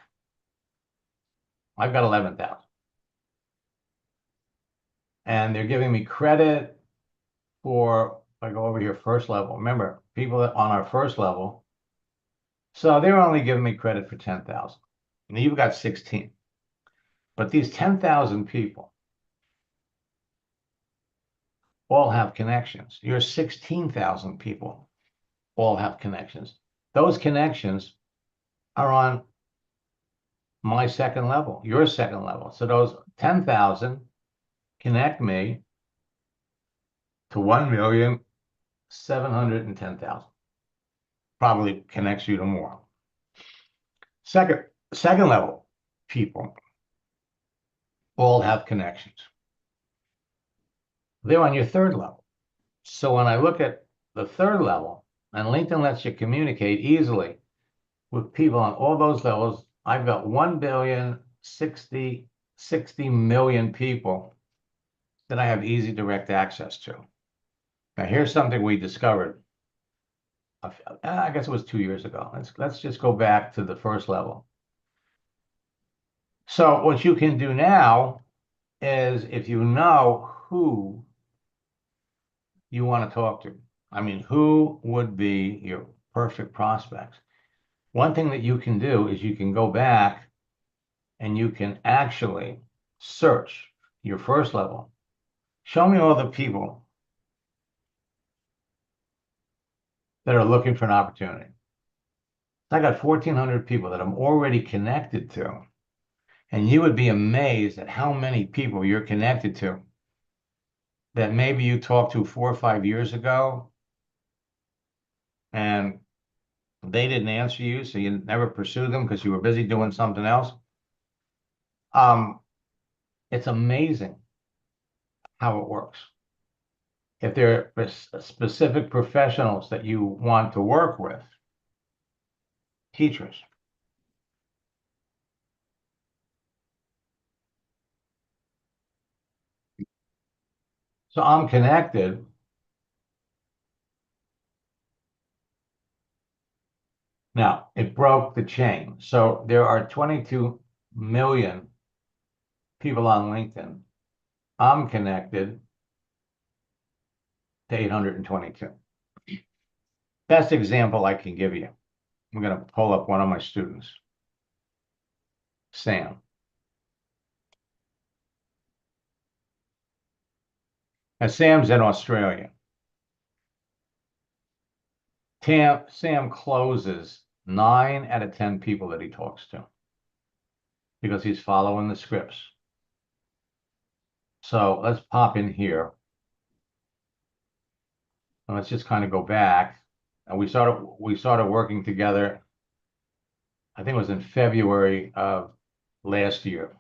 I've got 11,000. And they're giving me credit for, if I go over here, first level. Remember, people on our first level, so they're only giving me credit for 10,000. And you've got 16. But these 10,000 people all have connections. Your 16,000 people all have connections. Those connections are on my second level, your second level. So those 10,000 connect me to 1,710,000. Probably connects you to more. Second level people all have connections. They're on your third level. So when I look at the third level, and LinkedIn lets you communicate easily with people on all those levels, I've got 1,060,000,000 people that I have easy direct access to. Now here's something we discovered. I guess it was 2 years ago. Let's just go back to the first level. So what you can do now is if you know who you want to talk to. I mean, who would be your perfect prospects? One thing that you can do is you can go back and you can actually search your first level. Show me all the people that are looking for an opportunity. I got 1,400 people that I'm already connected to. And you would be amazed at how many people you're connected to that maybe you talked to 4 or 5 years ago and they didn't answer you, so you never pursued them because you were busy doing something else. It's amazing how it works. If there are specific professionals that you want to work with, teachers, so I'm connected. Now, it broke the chain. So there are 22 million people on LinkedIn. I'm connected to 822. Best example I can give you. I'm going to pull up one of my students, Sam. And Sam's in Australia. Sam closes 9 out of 10 people that he talks to because he's following the scripts. So let's pop in here. And let's just kind of go back. And we started working together, I think it was in February of last year.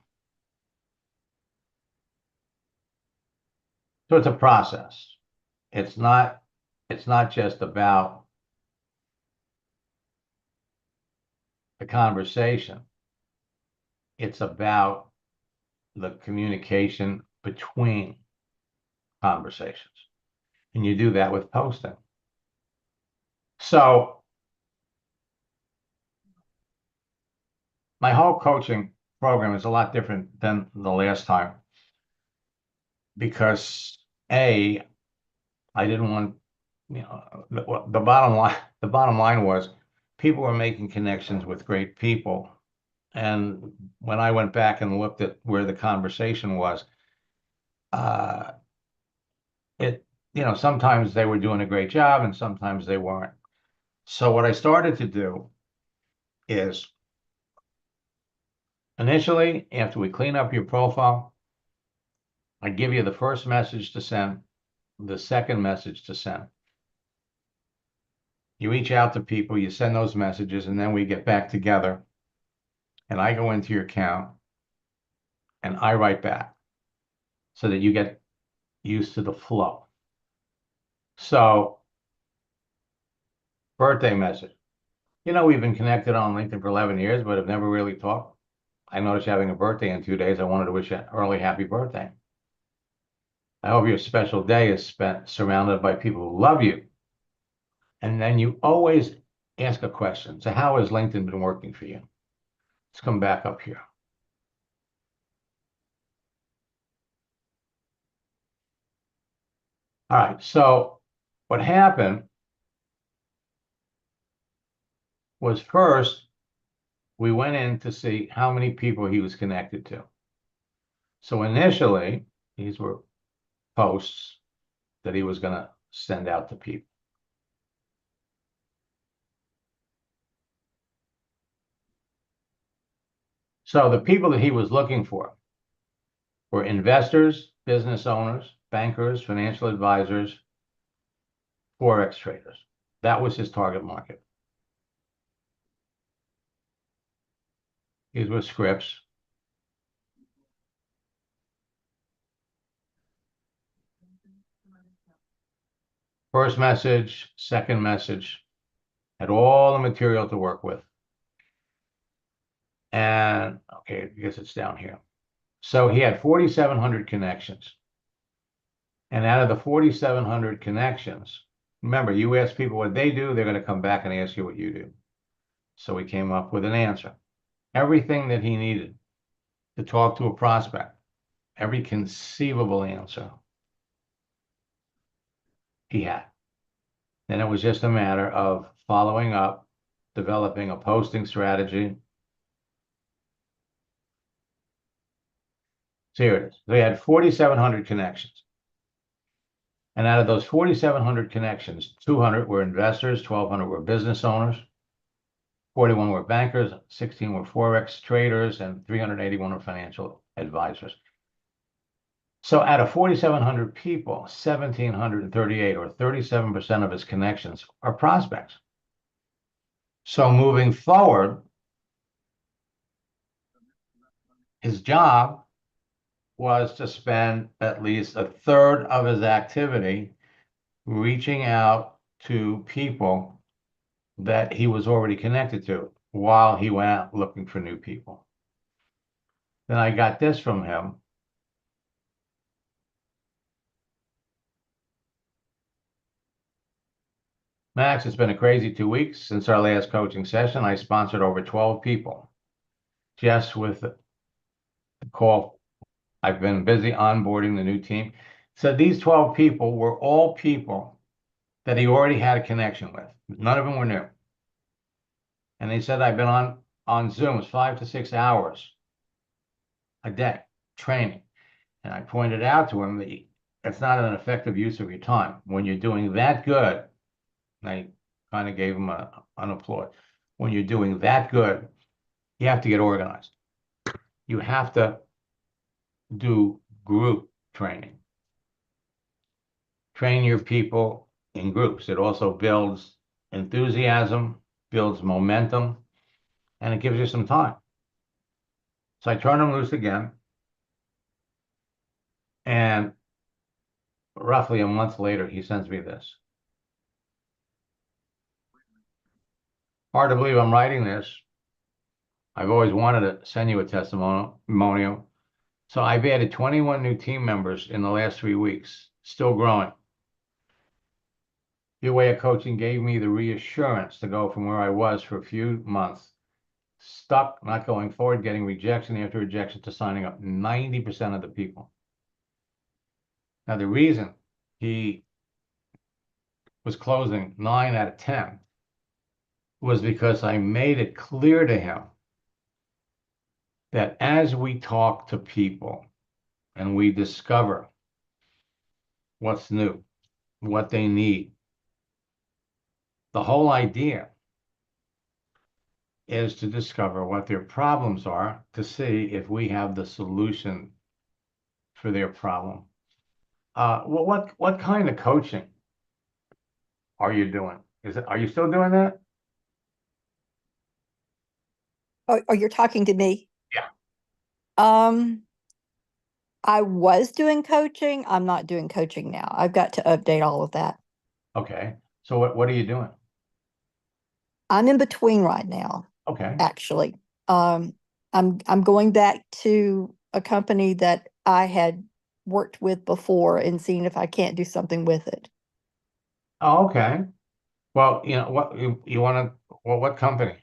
So it's a process. It's not just about the conversation. It's about the communication between conversations. And you do that with posting. So my whole coaching program is a lot different than the last time because I didn't want, the bottom line was people were making connections with great people. And when I went back and looked at where the conversation was, sometimes they were doing a great job and sometimes they weren't. So what I started to do is initially, after we clean up your profile, I give you the first message to send, the second message to send. You reach out to people, you send those messages, and then we get back together and I go into your account and I write back so that you get used to the flow. So, birthday message. We've been connected on LinkedIn for 11 years, but have never really talked. I noticed you're having a birthday in 2 days. I wanted to wish you an early happy birthday. I hope your special day is spent surrounded by people who love you. And then you always ask a question. So how has LinkedIn been working for you? Let's come back up here. All right, so what happened was first, we went in to see how many people he was connected to. So initially, these were posts that he was going to send out to people. So the people that he was looking for were investors, business owners, bankers, financial advisors, Forex traders. That was his target market. These were scripts. First message, second message, had all the material to work with. And okay, I guess it's down here. So he had 4,700 connections. And out of the 4,700 connections, remember, you ask people what they do, they're going to come back and ask you what you do. So we came up with an answer. Everything that he needed to talk to a prospect. every conceivable answer he had. Then it was just a matter of following up, developing a posting strategy. So here it is. They had 4,700 connections. And out of those 4,700 connections, 200 were investors, 1,200 were business owners, 41 were bankers, 16 were Forex traders, and 381 were financial advisors. So out of 4,700 people, 1,738 or 37% of his connections are prospects. So moving forward, his job was to spend at least a third of his activity reaching out to people that he was already connected to while he went out looking for new people. Then I got this from him. Max, it's been a crazy 2 weeks since our last coaching session. I sponsored over 12 people. Just with the call, I've been busy onboarding the new team. So these 12 people were all people that he already had a connection with. None of them were new. And they said, I've been on Zooms 5 to 6 hours a day training. And I pointed out to him that it's not an effective use of your time. When you're doing that good, and I kind of gave him an applaud. When you're doing that good, you have to get organized. You have to do group training. Train your people in groups. It also builds enthusiasm, builds momentum, and it gives you some time. So I turned him loose again. And roughly a month later, he sends me this. Hard to believe I'm writing this. I've always wanted to send you a testimonial. So I've added 21 new team members in the last 3 weeks, still growing. Your way of coaching gave me the reassurance to go from where I was for a few months, stuck, not going forward, getting rejection after rejection, to signing up 90% of the people. Now, the reason he was closing 9 out of 10 was because I made it clear to him that as we talk to people and we discover what's new, what they need, the whole idea is to discover what their problems are, to see if we have the solution for their problem. What kind of coaching are you doing? Are you still doing that? Oh, you're talking to me? Yeah. I was doing coaching. I'm not doing coaching now. I've got to update all of that. Okay. So what are you doing? I'm in between right now, Okay. actually. I'm going back to a company that I had worked with before and seeing if I can't do something with it. Oh, okay. Well, you know what you want to. Well, what company?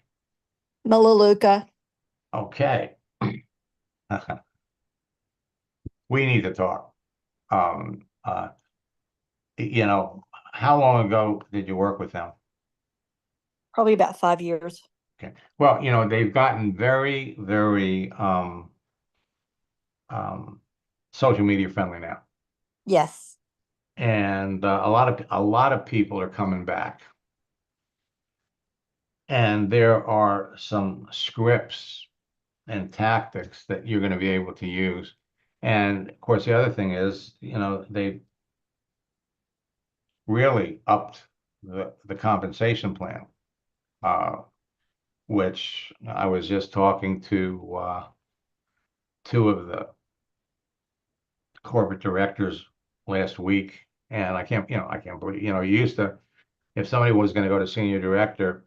Melaleuca. Okay. We need to talk. Um, uh, you know, how long ago did you work with them? Probably about 5 years. Okay. Well, you know, they've gotten very, very social media friendly now. Yes. And a lot of people are coming back. And there are some scripts and tactics that you're going to be able to use. And of course, the other thing is, you know, they really upped the compensation plan, which I was just talking to two of the corporate directors last week, and I can't believe, you used to, if somebody was going to go to senior director,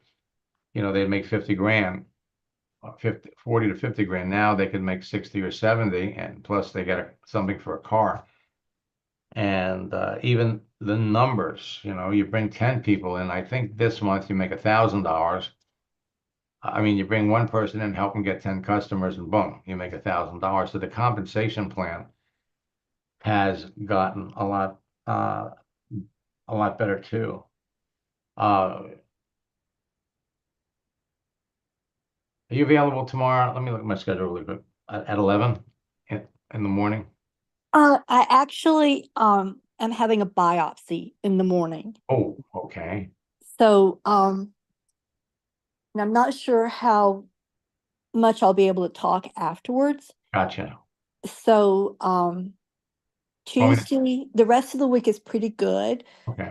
they'd make 50 grand, 40 to 50 grand. Now they could make 60 or 70, and plus they get something for a car. And even the numbers, you bring 10 people in. I think this month you make $1,000. I mean, you bring one person in, help them get 10 customers, and boom, you make $1,000. So the compensation plan has gotten a lot better too. Are you available tomorrow? Let me look at my schedule really quick. At 11 in the morning. I actually am having a biopsy in the morning. Oh, okay. So and I'm not sure how much I'll be able to talk afterwards. Gotcha. So Want me to- Tuesday, the rest of the week is pretty good. Okay.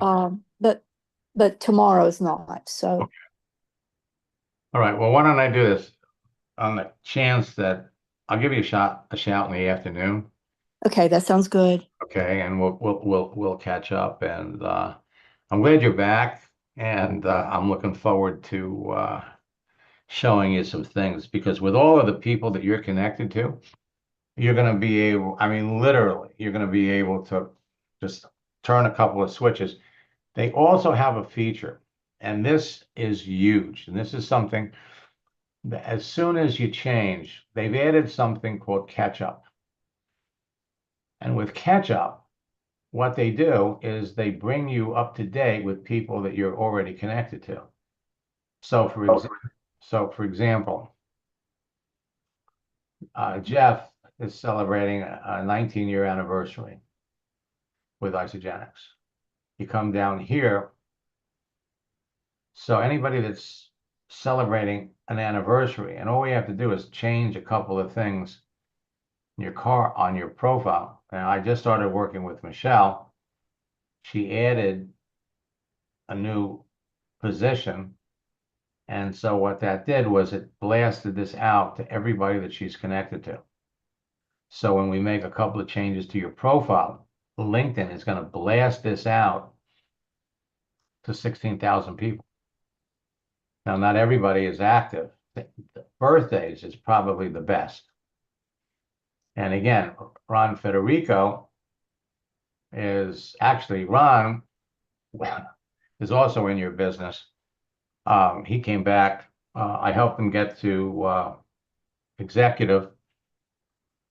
But tomorrow's not. So Okay. All right. Well, why don't I do this on the chance that I'll give you a shout in the afternoon. okay, that sounds good. Okay, and we'll catch up. And I'm glad you're back, and I'm looking forward to showing you some things, because with all of the people that you're connected to, you're going to be able, I mean, literally, you're going to be able to just turn a couple of switches. They also have a feature, and this is huge. And this is something that as soon as you change, they've added something called catch up. And with catch up, what they do is they bring you up to date with people that you're already connected to. So for example, Jeff is celebrating a 19-year anniversary with Isagenix. You come down here. So anybody that's celebrating an anniversary, and all we have to do is change a couple of things in your car on your profile. Now, I just started working with Michelle. She added a new position. And so what that did was it blasted this out to everybody that she's connected to. So when we make a couple of changes to your profile, LinkedIn is going to blast this out to 16,000 people. Now, not everybody is active. Birthdays is probably the best. And again, Ron Federico is actually, Ron is also in your business. He came back. I helped him get to executive,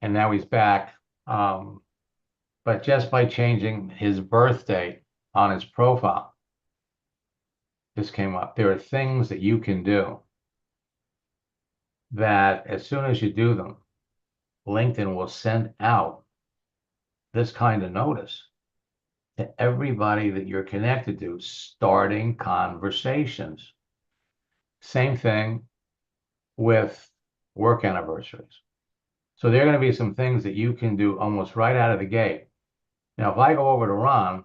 and now he's back. But just by changing his birthday on his profile, this came up. There are things that you can do that as soon as you do them, LinkedIn will send out this kind of notice to everybody that you're connected to, starting conversations. Same thing with work anniversaries. So there are going to be some things that you can do almost right out of the gate. Now, if I go over to Ron,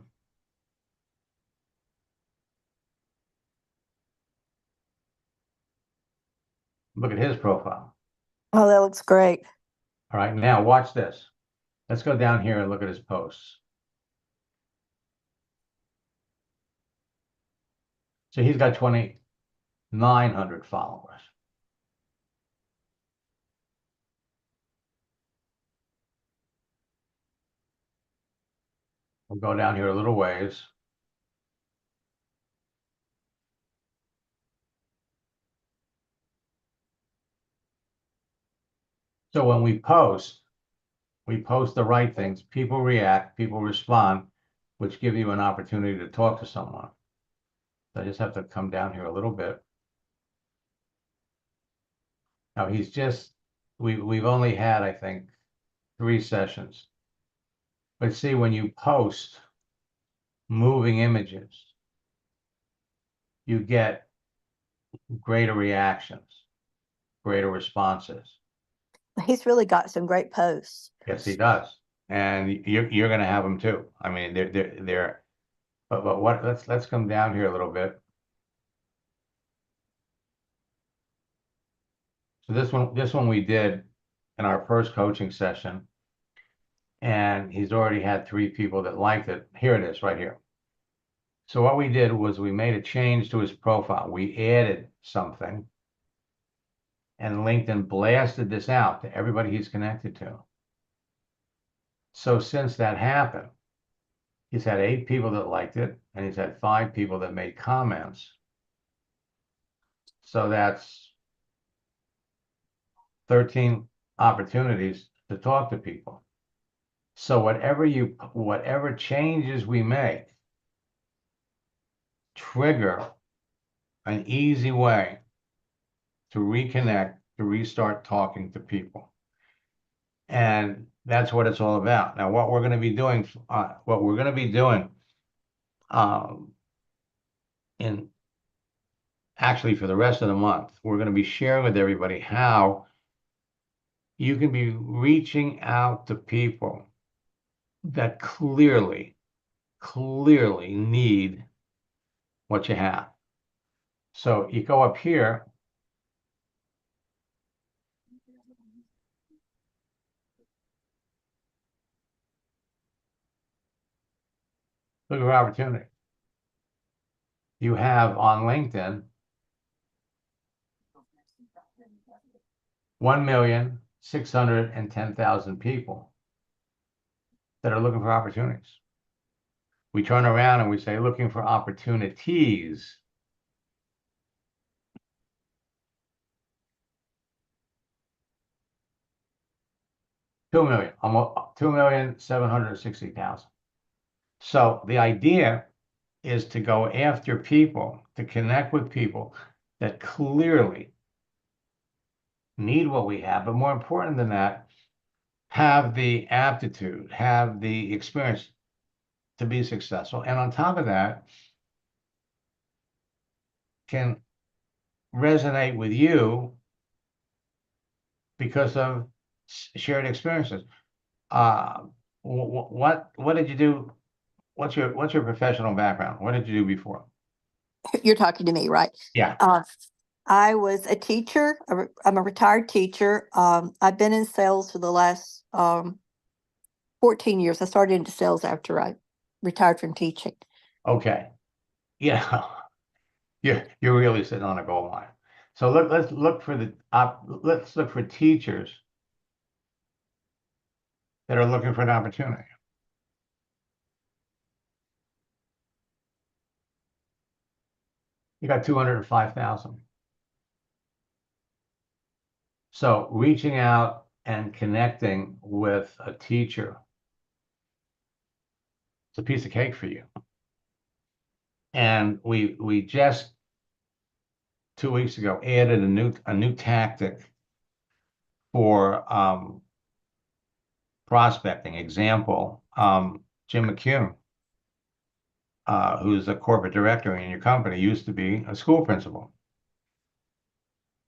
look at his profile. Oh, that looks great. All right, now watch this. Let's go down here and look at his posts. So he's got 2,900 followers. We'll go down here a little ways. So when we post the right things. People react, people respond, which give you an opportunity to talk to someone. So I just have to come down here a little bit. Now we've only had, I think, 3 sessions. But see, when you post moving images, you get greater reactions, greater responses. He's really got some great posts. Yes, he does. And you're going to have them too. I mean, they're but what, let's come down here a little bit. So this one we did in our first coaching session, and he's already had 3 people that liked it. Here it is right here. So what we did was we made a change to his profile. We added something, and LinkedIn blasted this out to everybody he's connected to. So since that happened, he's had 8 people that liked it, and he's had 5 people that made comments. So that's 13 opportunities to talk to people. So whatever changes we make trigger an easy way to reconnect, to restart talking to people. And that's what it's all about. Now, what we're going to be doing, in actually for the rest of the month, we're going to be sharing with everybody how you can be reaching out to people that clearly need what you have. So you go up here. Look for opportunity. You have on LinkedIn 1,610,000 people that are looking for opportunities. We turn around and we say, looking for opportunities. Almost 2,760,000. So the idea is to go after people, to connect with people that clearly need what we have, but more important than that, have the aptitude, have the experience to be successful. And on top of that, can resonate with you because of shared experiences. What did you do? What's your professional background? What did you do before? You're talking to me, right? Yeah. I was a teacher. I'm a retired teacher. I've been in sales for the last 14 years. I started into sales after I retired from teaching. Okay. Yeah. You're really sitting on a gold mine. So let's look for teachers that are looking for an opportunity. You got 205,000. So reaching out and connecting with a teacher, it's a piece of cake for you. And we just 2 weeks ago added a new tactic for prospecting. Example, Jim McCune, who's a corporate director in your company, used to be a school principal.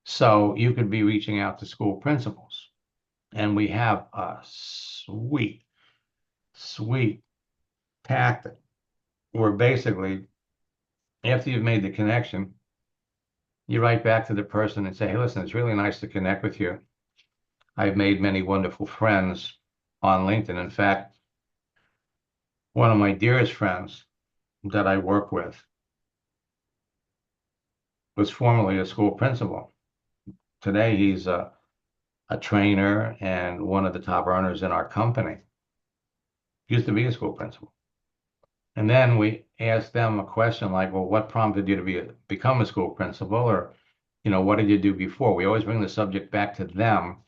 So you could be reaching out to school principals. And we have a sweet tactic where basically, after you've made the connection, you write back to the person and say, hey, listen, it's really nice to connect with you. I've made many wonderful friends on LinkedIn. In fact, one of my dearest friends that I work with was formerly a school principal. Today, he's a trainer and one of the top earners in our company. Used to be a school principal. And then we asked them a question like, well, what prompted you to become a school principal? Or, what did you do before? We always bring the subject back to them.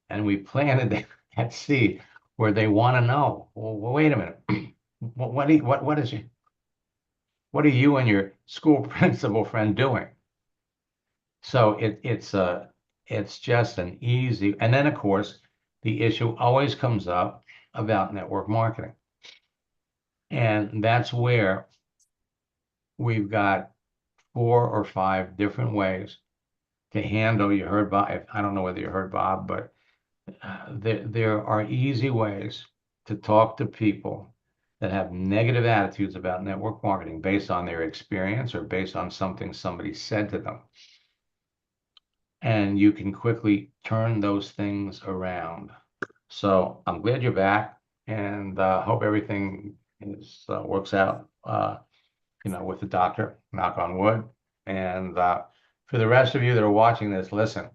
And we planted that seed where they want to know, well, wait a minute. What are you and your school principal friend doing? So it's just an easy, and then of course, the issue always comes up about network marketing. And that's where we've got 4 or 5 different ways to handle. You heard Bob, I don't know whether you heard Bob, but there are easy ways to talk to people that have negative attitudes about network marketing based on their experience or based on something somebody said to them. And you can quickly turn those things around. So I'm glad you're back, and hope everything works out, with the doctor, knock on wood. And for the rest of you that are watching this, listen,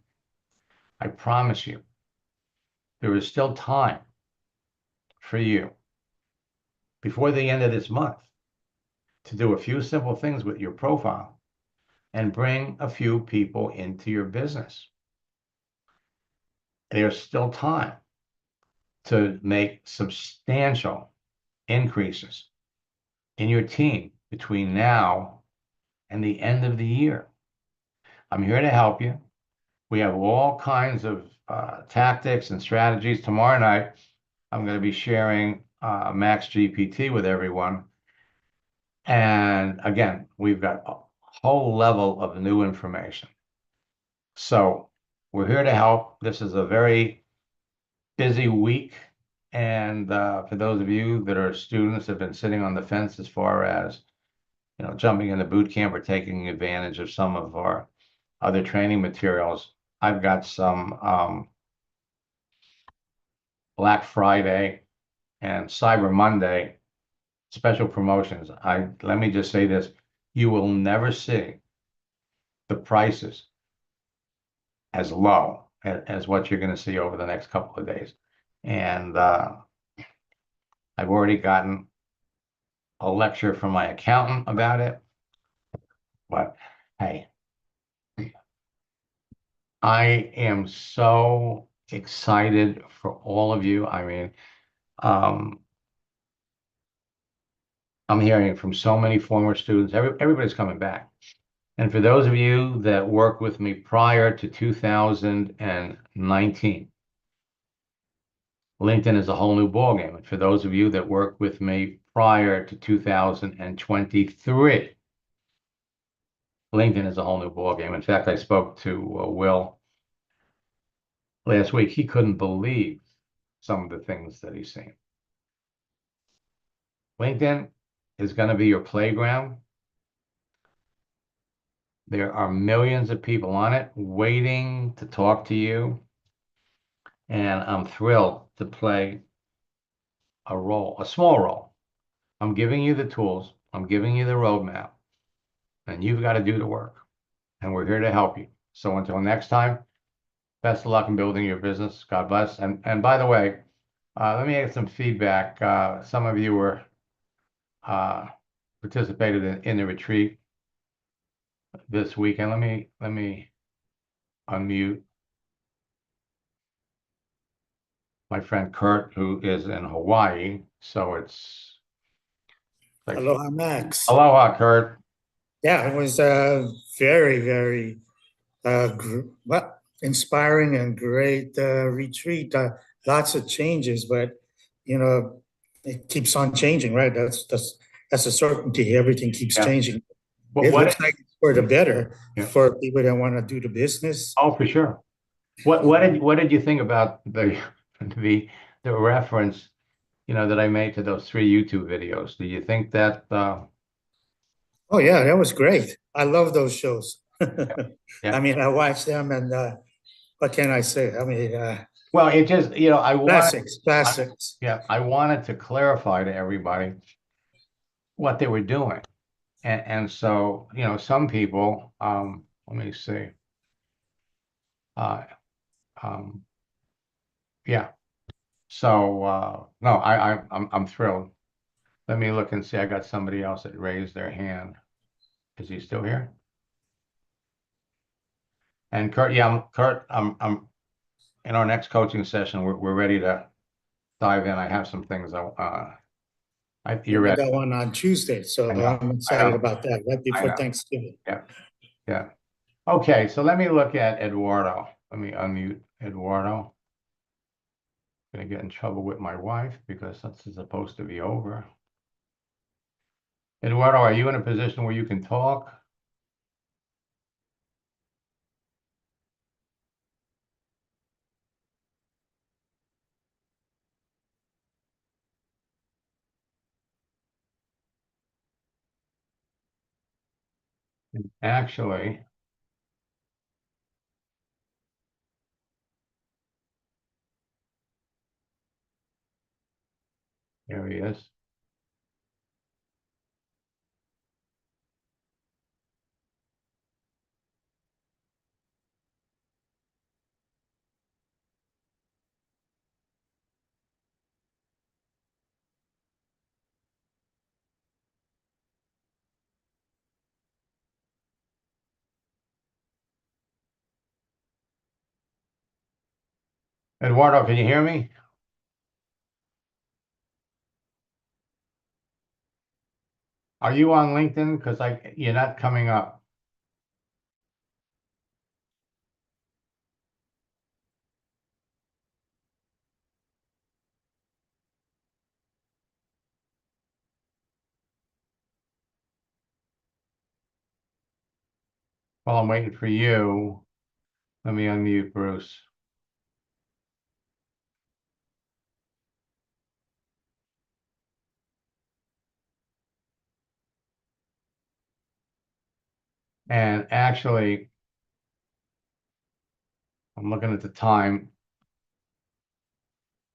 I promise you, there is still time for you before the end of this month to do a few simple things with your profile and bring a few people into your business. There's still time to make substantial increases in your team between now and the end of the year. I'm here to help you. We have all kinds of tactics and strategies. Tomorrow night, I'm going to be sharing Max GPT with everyone. And again, we've got a whole level of new information. So we're here to help. This is a very busy week. And for those of you that are students that have been sitting on the fence as far as, jumping into boot camp or taking advantage of some of our other training materials, I've got some Black Friday and Cyber Monday special promotions. Let me just say this, you will never see the prices as low as what you're going to see over the next couple of days. And I've already gotten a lecture from my accountant about it. But hey, I am so excited for all of you. I mean, I'm hearing from so many former students. Everybody's coming back. And for those of you that worked with me prior to 2019, LinkedIn is a whole new ballgame. And for those of you that worked with me prior to 2023, LinkedIn is a whole new ballgame. In fact, I spoke to Will last week. He couldn't believe some of the things that he's seen. LinkedIn is going to be your playground. There are millions of people on it waiting to talk to you. And I'm thrilled to play a role, a small role. I'm giving you the tools. I'm giving you the roadmap. And you've got to do the work. And we're here to help you. So until next time, best of luck in building your business. God bless. And by the way, let me get some feedback. Some of you were participated in the retreat this weekend. Let me unmute my friend Kurt, who is in Hawaii. So it's like, Aloha, Max. aloha, Kurt. Yeah, it was very, very inspiring and great retreat. Lots of changes, but it keeps on changing, right? That's a certainty. Everything keeps changing. Well, It looks like it's for the better for people that want to do the business. Oh, for sure. What did you think about the reference, that I made to those 3 YouTube videos? Do you think that Oh yeah, that was great. I love those shows. Yeah. I mean, I watched them, and what can I say? I mean, well, it just, classics. I wanted to clarify to everybody what they were doing. And so, some people, let me see. Yeah. So no, I'm thrilled. Let me look and see. I got somebody else that raised their hand. Is he still here? And Kurt, Kurt, I'm in our next coaching session. We're ready to dive in. I have some things you're We ready. got one on Tuesday, so I'm excited about that, right before Thanksgiving. Yeah. Okay, so let me look at Eduardo. Let me unmute Eduardo. I'm gonna get in trouble with my wife because this is supposed to be over. Eduardo, are you in a position where you can talk? Actually, there he is. Eduardo, can you hear me? Are you on LinkedIn? Because you're not coming up. While I'm waiting for you, let me unmute Bruce. And actually, I'm looking at the time.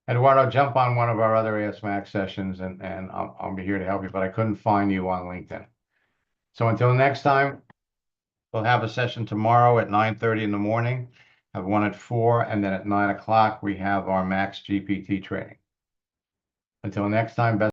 Eduardo, jump on one of our other Ask Max sessions and I'll be here to help you, but I couldn't find you on LinkedIn. So until next time, we'll have a session tomorrow at 9:30 in the morning, have one at 4, and then at 9 o'clock, we have our Max GPT training. Until next time, best.